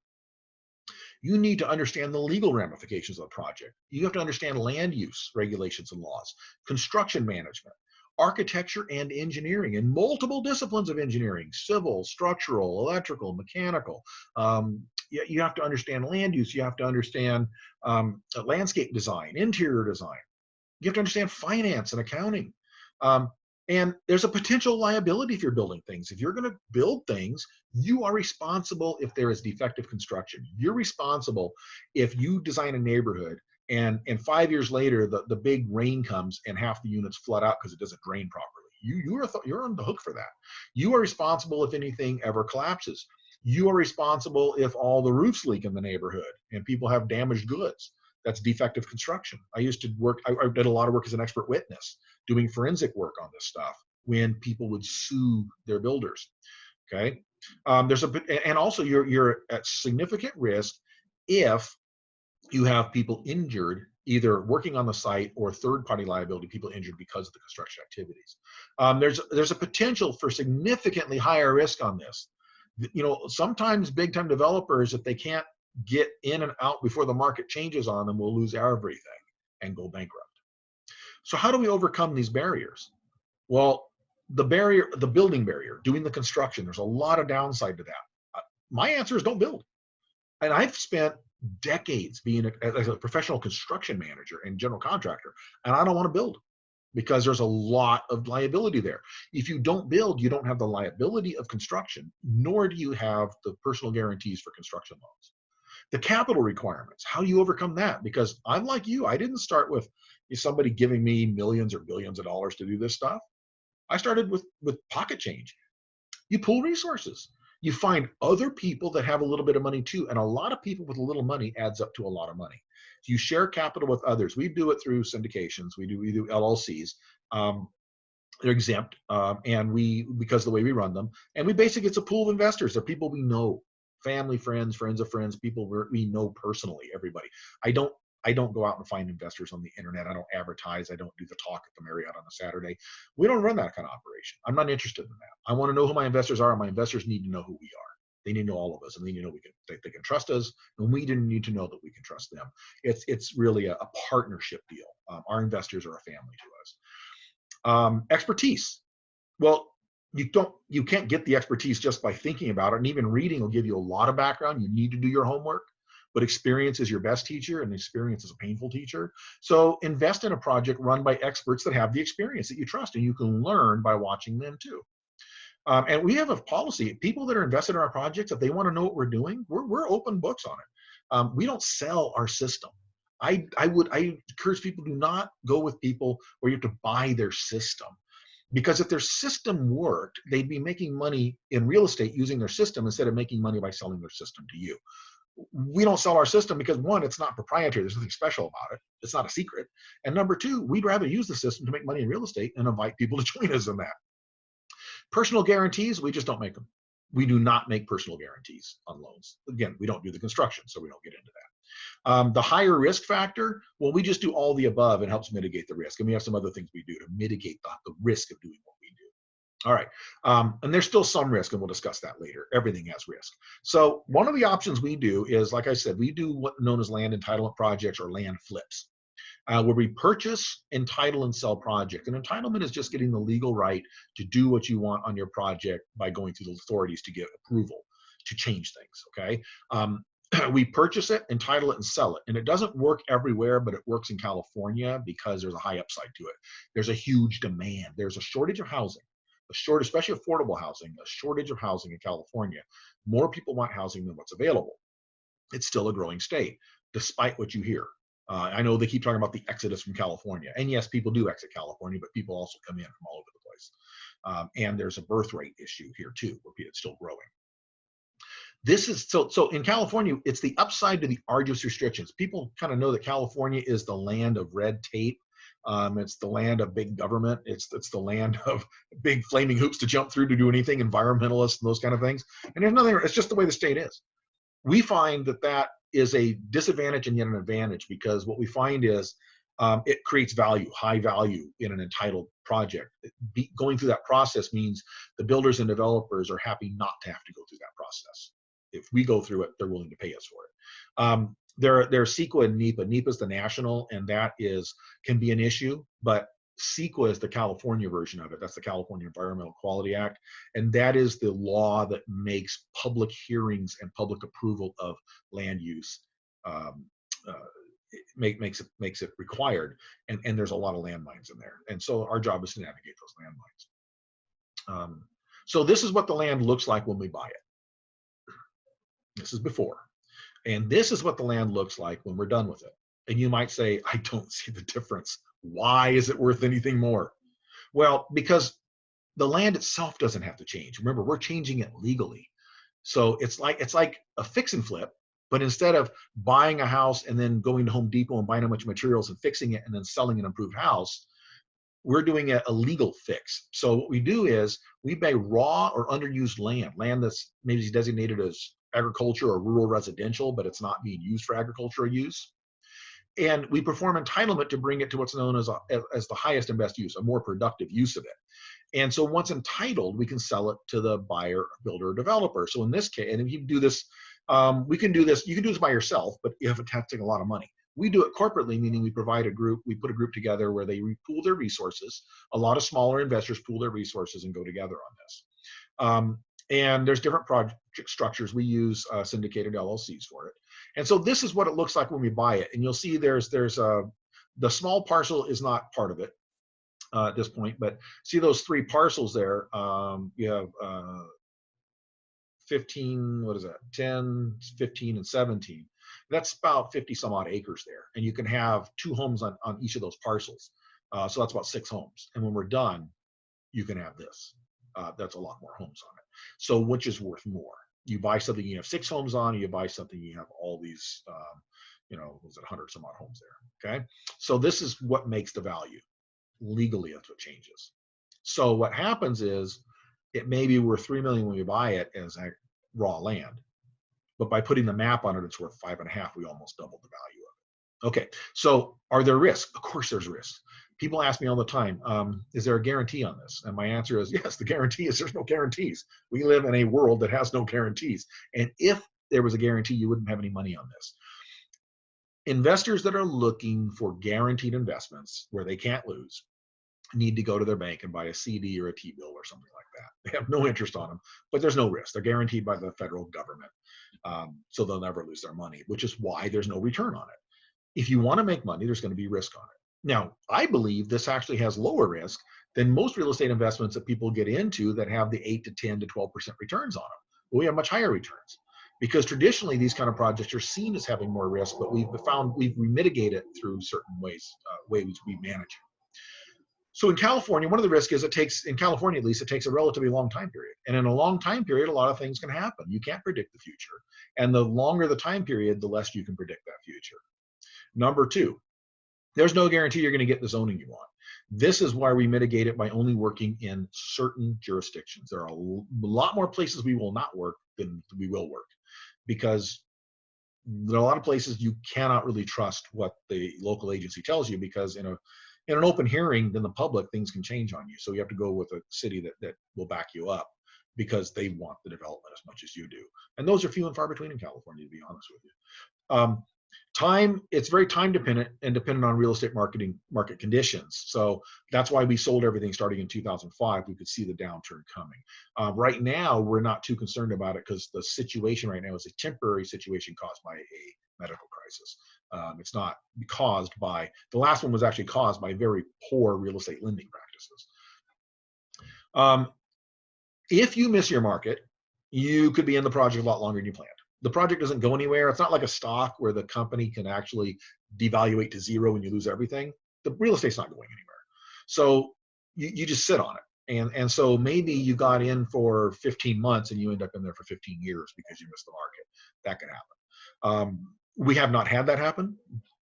You need to understand the legal ramifications of the project. You have to understand land use regulations and laws, construction management, architecture and engineering, and multiple disciplines of engineering: civil, structural, electrical, mechanical. You have to understand land use. You have to understand landscape design, interior design. You have to understand finance and accounting. And there's a potential liability if you're building things. If you're going to build things, you are responsible if there is defective construction. You're responsible if you design a neighborhood and 5 years later the big rain comes and half the units flood out because it doesn't drain properly. You're on the hook for that. You are responsible if anything ever collapses. You are responsible if all the roofs leak in the neighborhood and people have damaged goods. That's defective construction. I used to work, I did a lot of work as an expert witness, doing forensic work on this stuff when people would sue their builders. Okay. And also you're at significant risk if you have people injured, either working on the site or third-party liability, people injured because of the construction activities. There's a potential for significantly higher risk on this. Sometimes big-time developers, if they can't get in and out before the market changes on them, will lose everything and go bankrupt. So how do we overcome these barriers? Well, the building barrier, doing the construction, there's a lot of downside to that. My answer is don't build. And I've spent decades being a professional construction manager and general contractor, and I don't want to build because there's a lot of liability there. If you don't build, you don't have the liability of construction, nor do you have the personal guarantees for construction loans. The capital requirements, how do you overcome that? Because I'm like you, I didn't start with somebody giving me millions or billions of dollars to do this stuff. I started with pocket change. You pool resources. You find other people that have a little bit of money too. And a lot of people with a little money adds up to a lot of money. So you share capital with others. We do it through syndications. We do LLCs. They're exempt, and because of the way we run them. And it's a pool of investors. They're people we know. Family, friends, friends of friends, people we know personally, everybody. I don't go out and find investors on the internet. I don't advertise. I don't do the talk at the Marriott on a Saturday. We don't run that kind of operation. I'm not interested in that. I want to know who my investors are, and my investors need to know who we are. They need to know all of us, and they need to know they can trust us, and we didn't need to know that we can trust them. It's really a partnership deal. Our investors are a family to us. Expertise. Well, you can't get the expertise just by thinking about it, and even reading will give you a lot of background. You need to do your homework, but experience is your best teacher, and experience is a painful teacher. So invest in a project run by experts that have the experience that you trust, and you can learn by watching them too. And we have a policy: people that are invested in our projects, if they want to know what we're doing, we're open books on it. We don't sell our system. I encourage people, do not go with people where you have to buy their system. Because if their system worked, they'd be making money in real estate using their system instead of making money by selling their system to you. We don't sell our system because, one, it's not proprietary. There's nothing special about it. It's not a secret. And number two, we'd rather use the system to make money in real estate and invite people to join us in that. Personal guarantees, we just don't make them. We do not make personal guarantees on loans. Again, we don't do the construction, so we don't get into that. The higher risk factor, well, we just do all the above and helps mitigate the risk. And we have some other things we do to mitigate the risk of doing what we do. All right. And there's still some risk, and we'll discuss that later. Everything has risk. So one of the options we do is, like I said, we do what's known as land entitlement projects or land flips. where we purchase, entitle, and sell project. An entitlement is just getting the legal right to do what you want on your project by going through the authorities to get approval to change things, okay? We purchase it, entitle it, and sell it. And it doesn't work everywhere, but it works in California because there's a high upside to it. There's a huge demand. There's a shortage of housing, especially affordable housing, a shortage of housing in California. More people want housing than what's available. It's still a growing state, despite what you hear. I know they keep talking about the exodus from California. And yes, people do exit California, but people also come in from all over the place. And there's a birth rate issue here too, where it's still growing. This is so in California, it's the upside to the arduous restrictions. People kind of know that California is the land of red tape. It's the land of big government. It's the land of big flaming hoops to jump through to do anything, environmentalists and those kind of things. And there's nothing, it's just the way the state is. We find that that is a disadvantage and yet an advantage, because what we find is it creates value, high value in an entitled project. Going through that process means the builders and developers are happy not to have to go through that process. If we go through it, they're willing to pay us for it. There's CEQA and NEPA. NEPA is the national, and that can be an issue, but CEQA is the California version of it. That's the California Environmental Quality Act, and that is the law that makes public hearings and public approval of land use makes it required. And there's a lot of landmines in there, and so our job is to navigate those landmines. So this is what the land looks like when we buy it. This is before. And this is what the land looks like when we're done with it. And you might say, I don't see the difference. Why is it worth anything more? Well, because the land itself doesn't have to change. Remember, we're changing it legally. So it's like a fix and flip, but instead of buying a house and then going to Home Depot and buying a bunch of materials and fixing it and then selling an improved house, we're doing a legal fix. So what we do is we buy raw or underused land that's maybe designated as agriculture or rural residential, but it's not being used for agricultural use. And we perform entitlement to bring it to what's known as the highest and best use, a more productive use of it. And so once entitled, we can sell it to the buyer, builder, or developer. So in this case, and if you do this, we can do this, you can do this by yourself, but you have to take a lot of money. We do it corporately, meaning we provide a group, we put a group together where they pool their resources. A lot of smaller investors pool their resources and go together on this. And there's different project structures. We use syndicated LLCs for it. And so this is what it looks like when we buy it. And you'll see there's the small parcel is not part of it at this point, but see those three parcels there. You have 15, what is that? 10, 15, and 17. That's about 50 some odd acres there. And you can have 2 homes on each of those parcels. So that's about 6 homes. And when we're done, you can have this. That's a lot more homes on it. So which is worth more? You buy something you have 6 homes on, or you buy something you have all these, was it 100 some odd homes there? Okay. So this is what makes the value. Legally, that's what changes. So what happens is it may be worth $3 million when we buy it as a raw land, but by putting the map on it, it's worth 5.5. We almost doubled the value of it. Okay. So are there risks? Of course there's risks. People ask me all the time, is there a guarantee on this? And my answer is yes, the guarantee is there's no guarantees. We live in a world that has no guarantees. And if there was a guarantee, you wouldn't have any money on this. Investors that are looking for guaranteed investments where they can't lose need to go to their bank and buy a CD or a T-bill or something like that. They have no interest on them, but there's no risk. They're guaranteed by the federal government. So they'll never lose their money, which is why there's no return on it. If you want to make money, there's going to be risk on it. Now, I believe this actually has lower risk than most real estate investments that people get into that have the 8 to 10 to 12% returns on them. We have much higher returns because traditionally these kind of projects are seen as having more risk, but we mitigate it through certain ways we manage it. So in California, one of the risks is in California at least, it takes a relatively long time period. And in a long time period, a lot of things can happen. You can't predict the future. And the longer the time period, the less you can predict that future. Number 2, there's no guarantee you're going to get the zoning you want. This is why we mitigate it by only working in certain jurisdictions. There are a lot more places we will not work than we will work, because there are a lot of places you cannot really trust what the local agency tells you, because in an open hearing, then the public, things can change on you. So you have to go with a city that will back you up because they want the development as much as you do. And those are few and far between in California, to be honest with you. It's very time dependent and dependent on real estate market conditions. So that's why we sold everything starting in 2005. We could see the downturn coming. Right now, we're not too concerned about it because the situation right now is a temporary situation caused by a medical crisis. It's not caused by, the last one was actually caused by very poor real estate lending practices. If you miss your market, you could be in the project a lot longer than you planned. The project doesn't go anywhere. It's not like a stock where the company can actually devaluate to zero and you lose everything. The real estate's not going anywhere. So you just sit on it. And so maybe you got in for 15 months and you end up in there for 15 years because you missed the market. That could happen. We have not had that happen,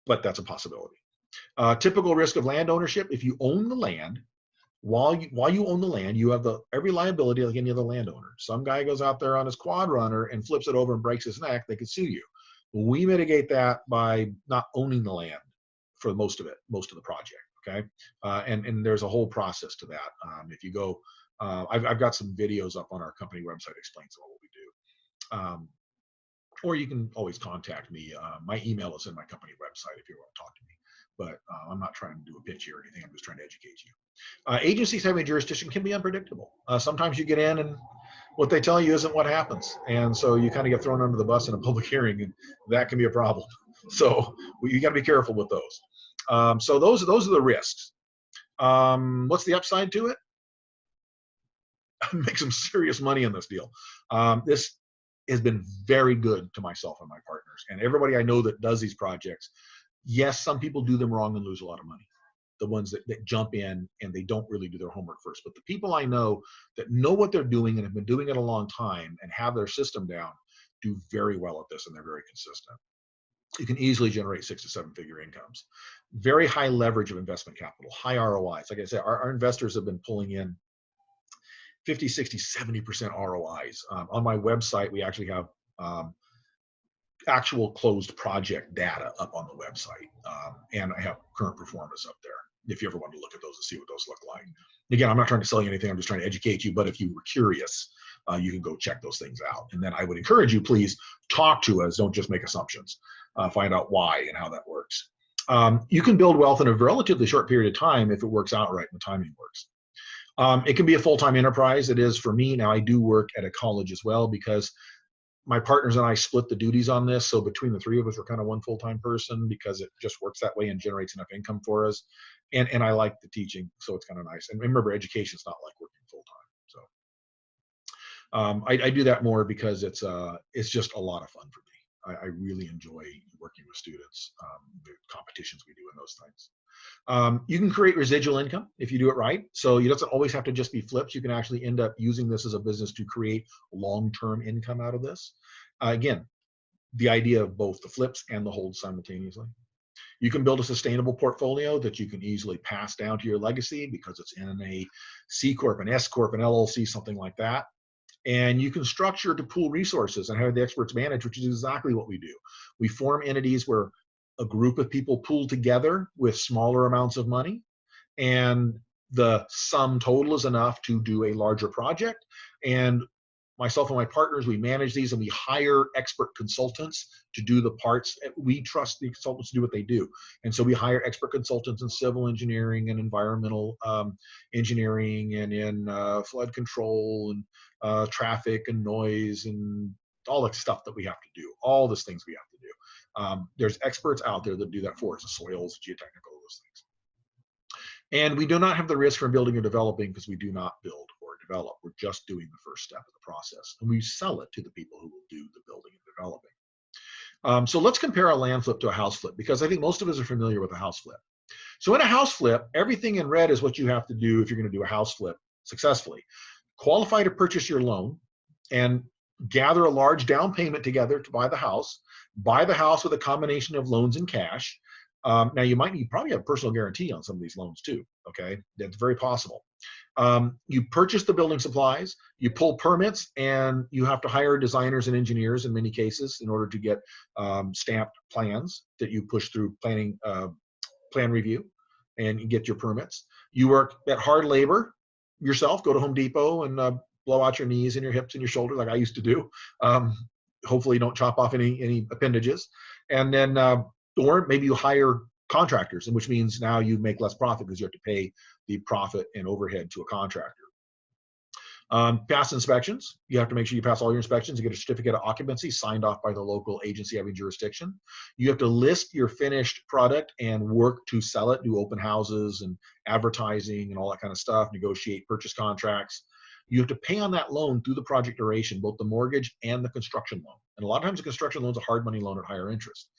but that's a possibility. Typical risk of land ownership: if you own the land, while you own the land, you have every liability like any other landowner. Some guy goes out there on his quad runner and flips it over and breaks his neck, they could sue you. We mitigate that by not owning the land for most of the project. Okay, and there's a whole process to that. If you go, I've got some videos up on our company website that explains what we do. Or you can always contact me. My email is in my company website if you want to talk to me. But I'm not trying to do a pitch here or anything. I'm just trying to educate you. Agencies having jurisdiction can be unpredictable. Sometimes you get in and what they tell you isn't what happens. And so you kind of get thrown under the bus in a public hearing, and that can be a problem. So you got to be careful with those. So those are the risks. What's the upside to it? Make some serious money in this deal. This has been very good to myself and my partners and everybody I know that does these projects. Yes, some people do them wrong and lose a lot of money. The ones that jump in and they don't really do their homework first. But the people I know that know what they're doing and have been doing it a long time and have their system down do very well at this, and they're very consistent. You can easily generate 6 to 7 figure incomes. Very high leverage of investment capital, high ROIs. Like I said, our investors have been pulling in 50, 60, 70% ROIs. On my website, we actually have actual closed project data up on the website. And I have current performance up there if you ever want to look at those and see what those look like. Again, I'm not trying to sell you anything. I'm just trying to educate you. But if you were curious, you can go check those things out. And then I would encourage you, please talk to us. Don't just make assumptions. Find out why and how that works. You can build wealth in a relatively short period of time if it works out right and the timing works. It can be a full-time enterprise. It is for me. Now, I do work at a college as well because my partners and I split the duties on this. So between the three of us, we're kind of one full-time person because it just works that way and generates enough income for us. And I like the teaching, so it's kind of nice. And remember, education is not like working full-time. So I do that more because it's just a lot of fun for me. I really enjoy working with students, the competitions we do and those things. You can create residual income if you do it right. So it doesn't always have to just be flips. You can actually end up using this as a business to create long-term income out of this. Again, the idea of both the flips and the holds simultaneously. You can build a sustainable portfolio that you can easily pass down to your legacy because it's in a C Corp, an S Corp, an LLC, something like that. And you can structure to pool resources and have the experts manage, which is exactly what we do. We form entities where a group of people pool together with smaller amounts of money, and the sum total is enough to do a larger project. And myself and my partners, we manage these and we hire expert consultants to do the parts. We trust the consultants to do what they do. And so we hire expert consultants in civil engineering and environmental engineering and in flood control and traffic and noise and all the stuff that we have to do, all those things we have to do. There's experts out there that do that for us, the soils, geotechnical, those things. And we do not have the risk from building or developing because we do not build or develop. We're just doing the first step of the process. And we sell it to the people who will do the building and developing. So let's compare a land flip to a house flip, because I think most of us are familiar with a house flip. So in a house flip, everything in red is what you have to do if you're going to do a house flip successfully. Qualify to purchase your loan and gather a large down payment together to buy the house with a combination of loans and cash. Now you probably have a personal guarantee on some of these loans too. Okay, that's very possible. You purchase the building supplies, you pull permits, and you have to hire designers and engineers in many cases in order to get stamped plans that you push through plan review and you get your permits. You work at hard labor yourself, go to Home Depot and blow out your knees and your hips and your shoulders like I used to do. Hopefully you don't chop off any appendages. And then Or maybe you hire contractors, which means now you make less profit because you have to pay the profit and overhead to a contractor. Pass inspections. You have to make sure you pass all your inspections. You get a certificate of occupancy signed off by the local agency having jurisdiction. You have to list your finished product and work to sell it, do open houses and advertising and all that kind of stuff, negotiate purchase contracts. You have to pay on that loan through the project duration, both the mortgage and the construction loan. And a lot of times the construction loan is a hard money loan at higher interest.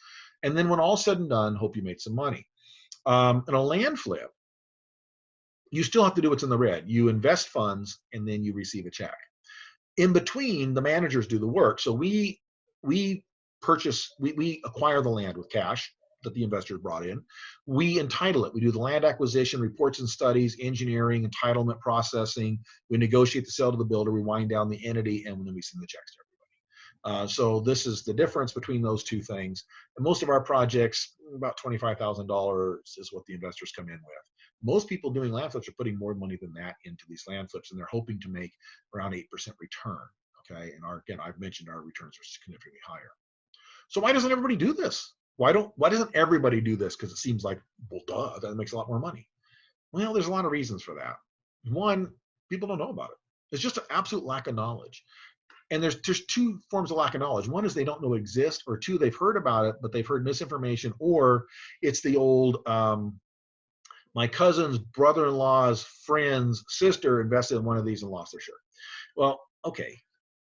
And then when all's said and done, hope you made some money. In a land flip, you still have to do what's in the red. You invest funds and then you receive a check. In between, the managers do the work. So we acquire the land with cash that the investors brought in. We entitle it. We do the land acquisition, reports and studies, engineering, entitlement processing. We negotiate the sale to the builder. We wind down the entity, and then we send the checks to everybody. So this is the difference between those two things. And most of our projects, about $25,000 is what the investors come in with. Most people doing land flips are putting more money than that into these land flips, and they're hoping to make around 8% return. Okay, and again, I've mentioned our returns are significantly higher. So why doesn't everybody do this? Why doesn't everybody do this? Because it seems like, well, duh, that makes a lot more money. Well, there's a lot of reasons for that. One, people don't know about it. It's just an absolute lack of knowledge. And there's two forms of lack of knowledge. One is they don't know it exists, or two, they've heard about it, but they've heard misinformation, or it's the old, my cousin's brother-in-law's friend's sister invested in one of these and lost their shirt. Well, okay,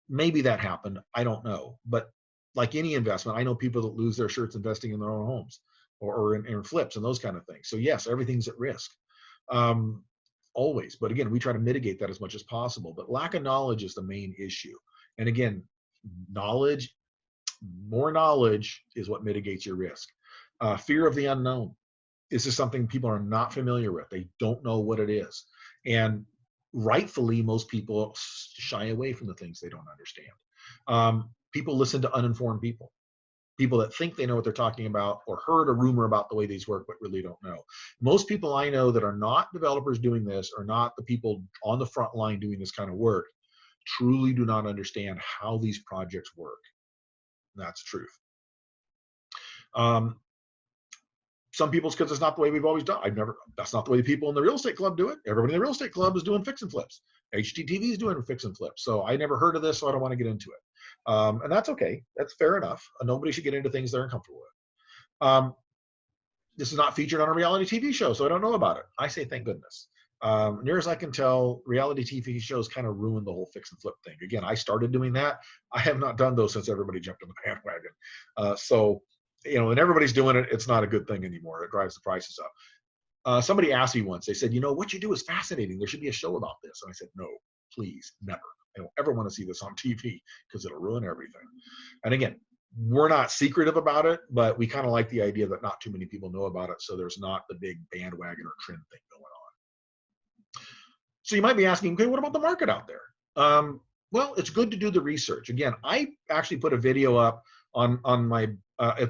maybe that happened. I don't know. But like any investment, I know people that lose their shirts investing in their own homes or in flips and those kind of things. So yes, everything's at risk. Always. But again, we try to mitigate that as much as possible. But lack of knowledge is the main issue. And again, more knowledge is what mitigates your risk. Fear of the unknown. This is something people are not familiar with. They don't know what it is. And rightfully, most people shy away from the things they don't understand. People listen to uninformed people that think they know what they're talking about or heard a rumor about the way these work, but really don't know. Most people I know that are not developers doing this, or not the people on the front line doing this kind of work, truly do not understand how these projects work. That's the truth. Some people's, because it's not the way we've always done. That's not the way the people in the real estate club do it. Everybody in the real estate club is doing fix and flips. HGTV is doing fix and flips. So I never heard of this, so I don't want to get into it. And that's okay. That's fair enough. Nobody should get into things they're uncomfortable with. This is not featured on a reality TV show, so I don't know about it. I say thank goodness. Near as I can tell, reality TV shows kind of ruined the whole fix and flip thing. Again, I started doing that. I have not done those since everybody jumped on the bandwagon. So, and everybody's doing it. It's not a good thing anymore. It drives the prices up. Somebody asked me once, they said, what you do is fascinating. There should be a show about this. And I said, no, please, never. I don't ever want to see this on TV because it'll ruin everything. And again, we're not secretive about it, but we kind of like the idea that not too many people know about it, so there's not the big bandwagon or trend thing going on. So you might be asking, okay, what about the market out there? Well, it's good to do the research. Again, I actually put a video up on my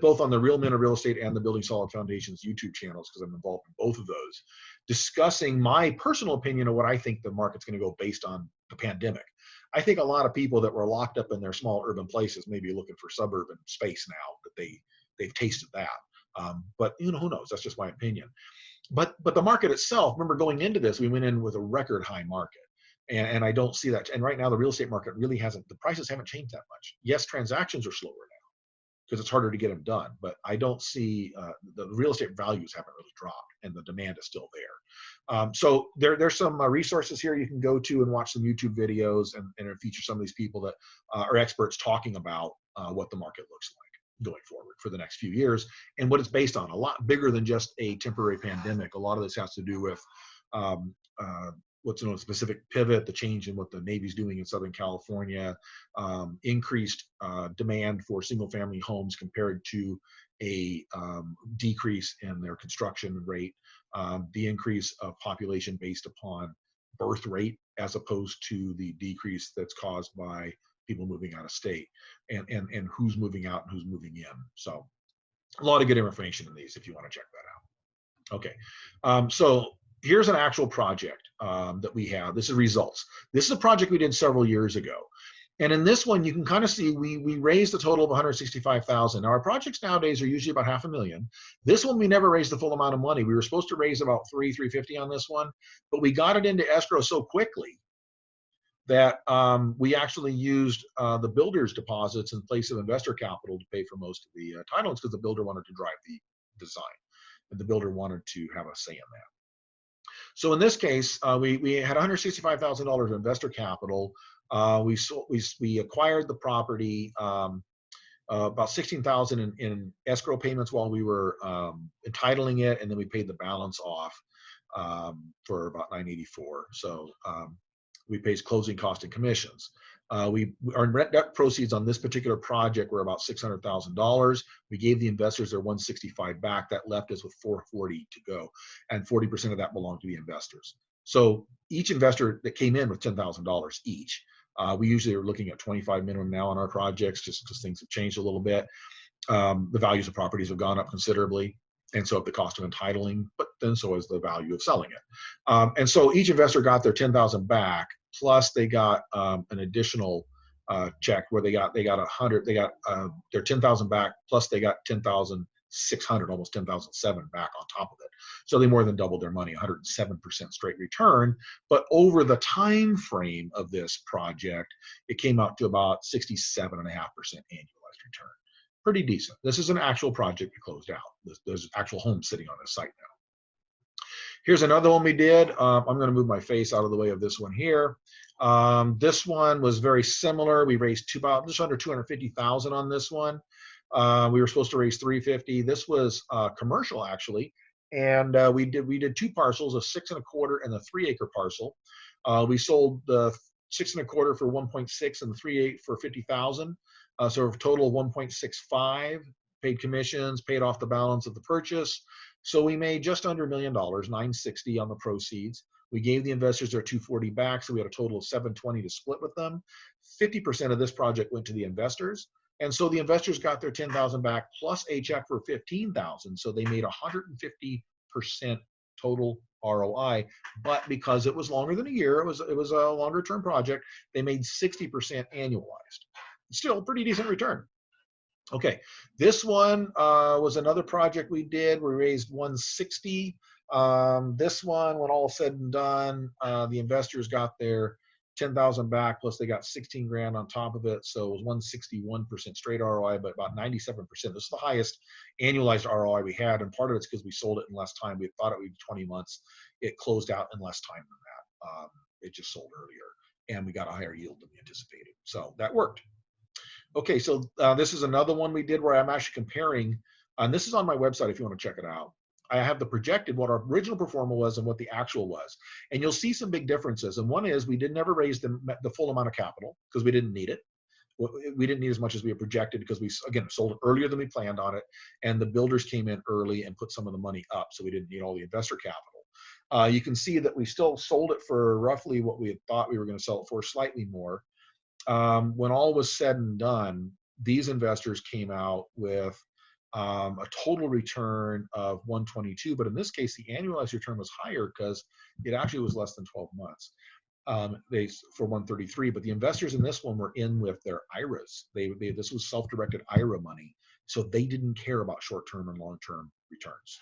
both on the Real Men of Real Estate and the Building Solid Foundations YouTube channels, because I'm involved in both of those, discussing my personal opinion of what I think the market's going to go based on the pandemic. I think a lot of people that were locked up in their small urban places may be looking for suburban space now that they've tasted that. But who knows? That's just my opinion. But the market itself, remember going into this, we went in with a record high market. And I don't see that. And right now, the real estate market really hasn't, the prices haven't changed that much. Yes, transactions are slower now because it's harder to get them done. But I don't see, the real estate values haven't really dropped and the demand is still there. So there's some resources here you can go to and watch some YouTube videos and it features some of these people that are experts talking about what the market looks like going forward for the next few years and what it's based on. A lot bigger than just a temporary pandemic. A lot of this has to do with what's known as specific pivot, the change in what the Navy's doing in Southern California, increased demand for single family homes compared to a decrease in their construction rate, the increase of population based upon birth rate as opposed to the decrease that's caused by people moving out of state, and who's moving out and who's moving in. So a lot of good information in these if you want to check that out. Okay, so here's an actual project that we have. This is results. This is a project we did several years ago. And in this one, you can kind of see we raised a total of 165,000. Now our projects nowadays are usually about $500,000. This one we never raised the full amount of money. We were supposed to raise about 350 on this one, but we got it into escrow so quickly that we actually used the builder's deposits in place of investor capital to pay for most of the titles because the builder wanted to drive the design and the builder wanted to have a say in that. So in this case, we had $165,000 of investor capital. We acquired the property, about 16,000 in escrow payments while we were entitling it, and then we paid the balance off for about 984. So we paid closing cost and commissions. Our net proceeds on this particular project were about $600,000. We gave the investors their 165 back. That left us with 440 to go, and 40% of that belonged to the investors. So each investor that came in with $10,000 each. We usually are looking at 25 minimum now on our projects, just because things have changed a little bit. The values of properties have gone up considerably, and so have the cost of entitling, but then so has the value of selling it. And so each investor got their 10,000 back, plus they got an additional check where they got 100. They got their 10,000 back, plus they got 10,600, almost 10,007 back on top of it. So they more than doubled their money, 107% straight return. But over the time frame of this project, it came out to about 67.5% annualized return. Pretty decent. This is an actual project we closed out. There's actual homes sitting on this site now. Here's another one we did. I'm going to move my face out of the way of this one here. This one was very similar. We raised just under 250,000 on this one. We were supposed to raise 350. This was commercial actually, and we did two parcels, a 6 1/4 and a 3 acre parcel. We sold the 6 1/4 for 1.6 and the 3/8 for 50,000. So a total of 1.65. Paid commissions, paid off the balance of the purchase. So we made just under $1 million, 960 on the proceeds. We gave the investors their 240 back, so we had a total of 720 to split with them. 50% of this project went to the investors, and so the investors got their 10,000 back plus a check for 15,000. So they made 150% total ROI. But because it was longer than a year, it was a longer term project, they made 60% annualized. Still pretty decent return. Okay, this one was another project we did. We raised 160. This one, when all said and done, the investors got their 10,000 back, plus they got 16 grand on top of it. So it was 161% straight ROI, but about 97%. This is the highest annualized ROI we had, and part of it's because we sold it in less time. We thought it would be 20 months. It closed out in less time than that. It just sold earlier, and we got a higher yield than we anticipated. So that worked. Okay, so this is another one we did where I'm actually comparing, and this is on my website if you want to check it out. I have the projected, what our original pro forma was and what the actual was. And you'll see some big differences. And one is we did never raise the full amount of capital because we didn't need it. We didn't need as much as we had projected because we, again, sold it earlier than we planned on it. And the builders came in early and put some of the money up, so we didn't need all the investor capital. You can see that we still sold it for roughly what we had thought we were going to sell it for, slightly more. When all was said and done, these investors came out with a total return of 122, but in this case, the annualized return was higher because it actually was less than 12 months. For 133, but the investors in this one were in with their IRAs. This was self-directed IRA money, so they didn't care about short-term and long-term returns.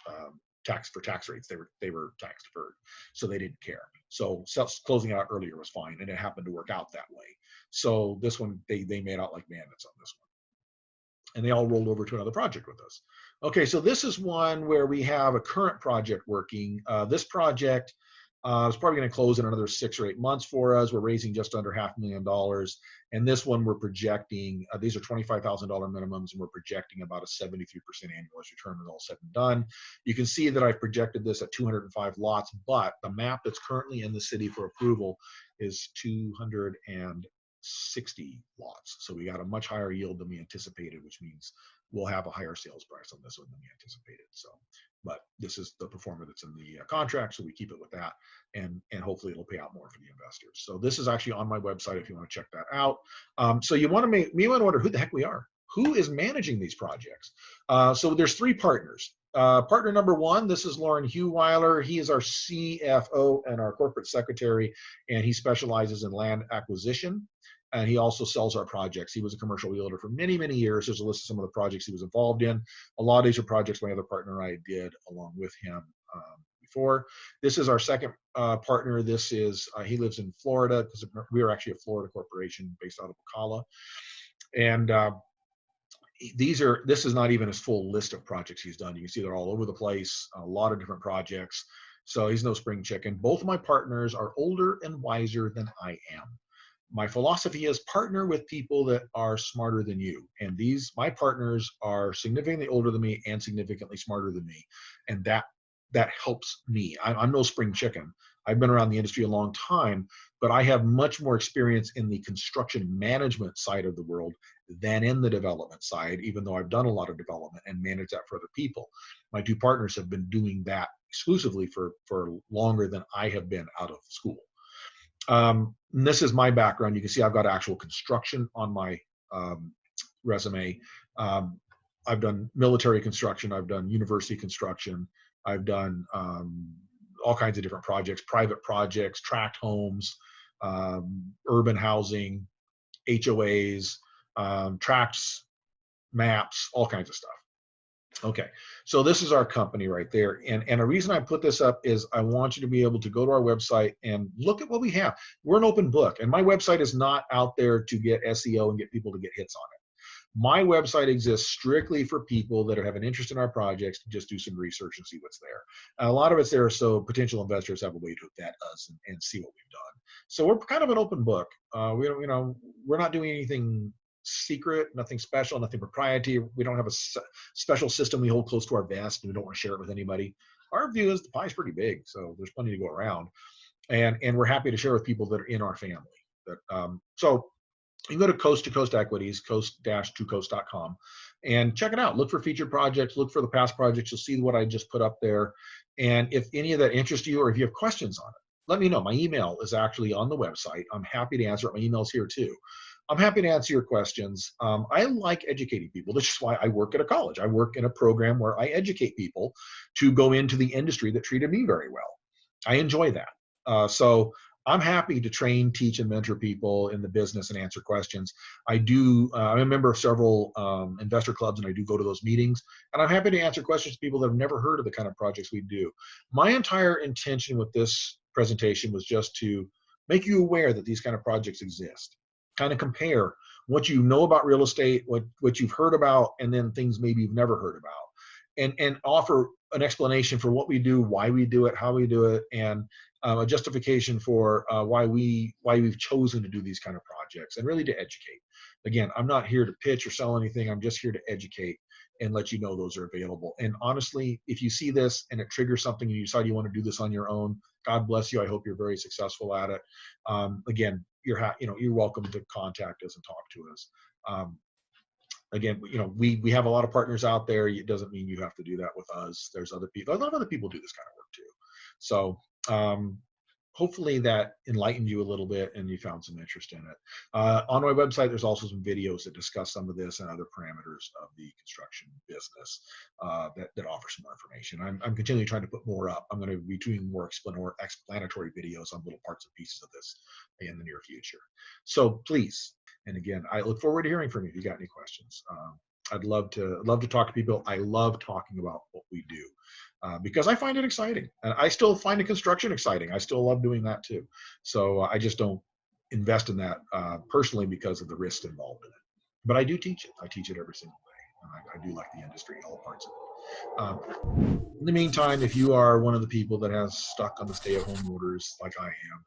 Tax rates, they were tax deferred, so they didn't care. So closing out earlier was fine, and it happened to work out that way. So this one, they made out like bandits on this one. And they all rolled over to another project with us. Okay, so this is one where we have a current project working. This project is probably going to close in another 6 or 8 months for us. We're raising just under $500,000. And this one we're projecting, these are $25,000 minimums, and we're projecting about a 73% annualized return when all said and done. You can see that I've projected this at 205 lots, but the map that's currently in the city for approval is 260 lots. So we got a much higher yield than we anticipated, which means we'll have a higher sales price on this one than we anticipated. So, but this is the performer that's in the contract, so we keep it with that, and hopefully it'll pay out more for the investors. So this is actually on my website if you want to check that out. So you want to wonder who the heck we are. Who is managing these projects? So there's 3 partners. Partner number 1, this is Lauren Heweiler. He is our CFO and our corporate secretary, and he specializes in land acquisition. and he also sells our projects. He was a commercial realtor for many, many years. There's a list of some of the projects he was involved in. A lot of these are projects my other partner and I did along with him before. This is our second partner. This is, he lives in Florida, because we are actually a Florida corporation based out of Ocala. And this is not even his full list of projects he's done. You can see they're all over the place, a lot of different projects. So he's no spring chicken. Both of my partners are older and wiser than I am. My philosophy is partner with people that are smarter than you. And my partners are significantly older than me and significantly smarter than me. And that helps me. I'm no spring chicken. I've been around the industry a long time, but I have much more experience in the construction management side of the world than in the development side, even though I've done a lot of development and managed that for other people. My two partners have been doing that exclusively for longer than I have been out of school. This is my background. You can see I've got actual construction on my resume. I've done military construction. I've done university construction. I've done all kinds of different projects, private projects, tract homes, urban housing, HOAs, tracts, maps, all kinds of stuff. Okay, so this is our company right there. And the reason I put this up is I want you to be able to go to our website and look at what we have. We're an open book, and my website is not out there to get SEO and get people to get hits on it. My website exists strictly for people that have an interest in our projects to just do some research and see what's there. And a lot of it's there so potential investors have a way to vet us and see what we've done. So we're kind of an open book. We're not doing anything secret, nothing special, nothing proprietary. We don't have a special system we hold close to our vest and we don't want to share it with anybody. Our view is the pie's pretty big, so there's plenty to go around. And we're happy to share with people that are in our family. So you can go to Coast to Coast Equities, coast-2coast.com, and check it out. Look for featured projects, look for the past projects. You'll see what I just put up there. And if any of that interests you or if you have questions on it, let me know. My email is actually on the website. I'm happy to answer it. My email's here too. I'm happy to answer your questions. I like educating people. This is why I work at a college. I work in a program where I educate people to go into the industry that treated me very well. I enjoy that. So I'm happy to train, teach, and mentor people in the business and answer questions. I'm a member of several investor clubs, and I do go to those meetings. And I'm happy to answer questions to people that have never heard of the kind of projects we do. My entire intention with this presentation was just to make you aware that these kind of projects exist. Kind of compare what you know about real estate, what you've heard about, and then things maybe you've never heard about, and offer an explanation for what we do, why we do it, how we do it, and a justification for why we've chosen to do these kind of projects, and really to educate. Again, I'm not here to pitch or sell anything. I'm just here to educate and let you know those are available. And honestly, if you see this and it triggers something and you decide you want to do this on your own, God bless you. I hope you're very successful at it. Again, you're welcome to contact us and talk to us. Again, we have a lot of partners out there. It doesn't mean you have to do that with us. There's other people. A lot of other people do this kind of work too. So hopefully that enlightened you a little bit and you found some interest in it. On my website, there's also some videos that discuss some of this and other parameters of the construction business that offer some more information. I'm continually trying to put more up. I'm going to be doing more explanatory videos on little parts and pieces of this in the near future. So please, and again, I look forward to hearing from you if you got any questions. I'd love to talk to people. I love talking about what we do. Because I find it exciting, and I still find the construction exciting. I still love doing that too. So I just don't invest in that personally because of the risks involved in it. But I do teach it. I teach it every single day, and I do like the industry, all parts of it. In the meantime, if you are one of the people that has stuck on the stay-at-home orders like I am,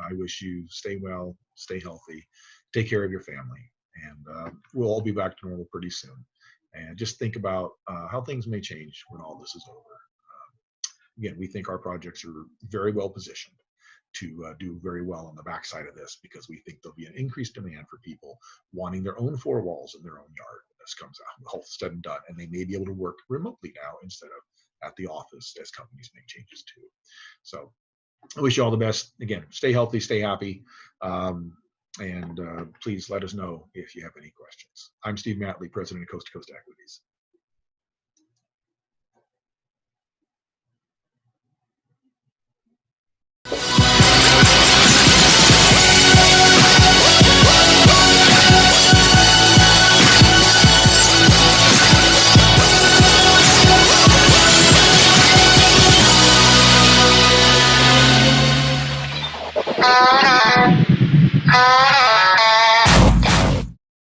I wish you stay well, stay healthy, take care of your family, and we'll all be back to normal pretty soon. And just think about how things may change when all this is over. Again, we think our projects are very well positioned to do very well on the backside of this, because we think there'll be an increased demand for people wanting their own four walls in their own yard when this comes out, all said and done. And they may be able to work remotely now instead of at the office as companies make changes too. So I wish you all the best. Again, stay healthy, stay happy, and please let us know if you have any questions. I'm Steve Matley, President of Coast to Coast Equities.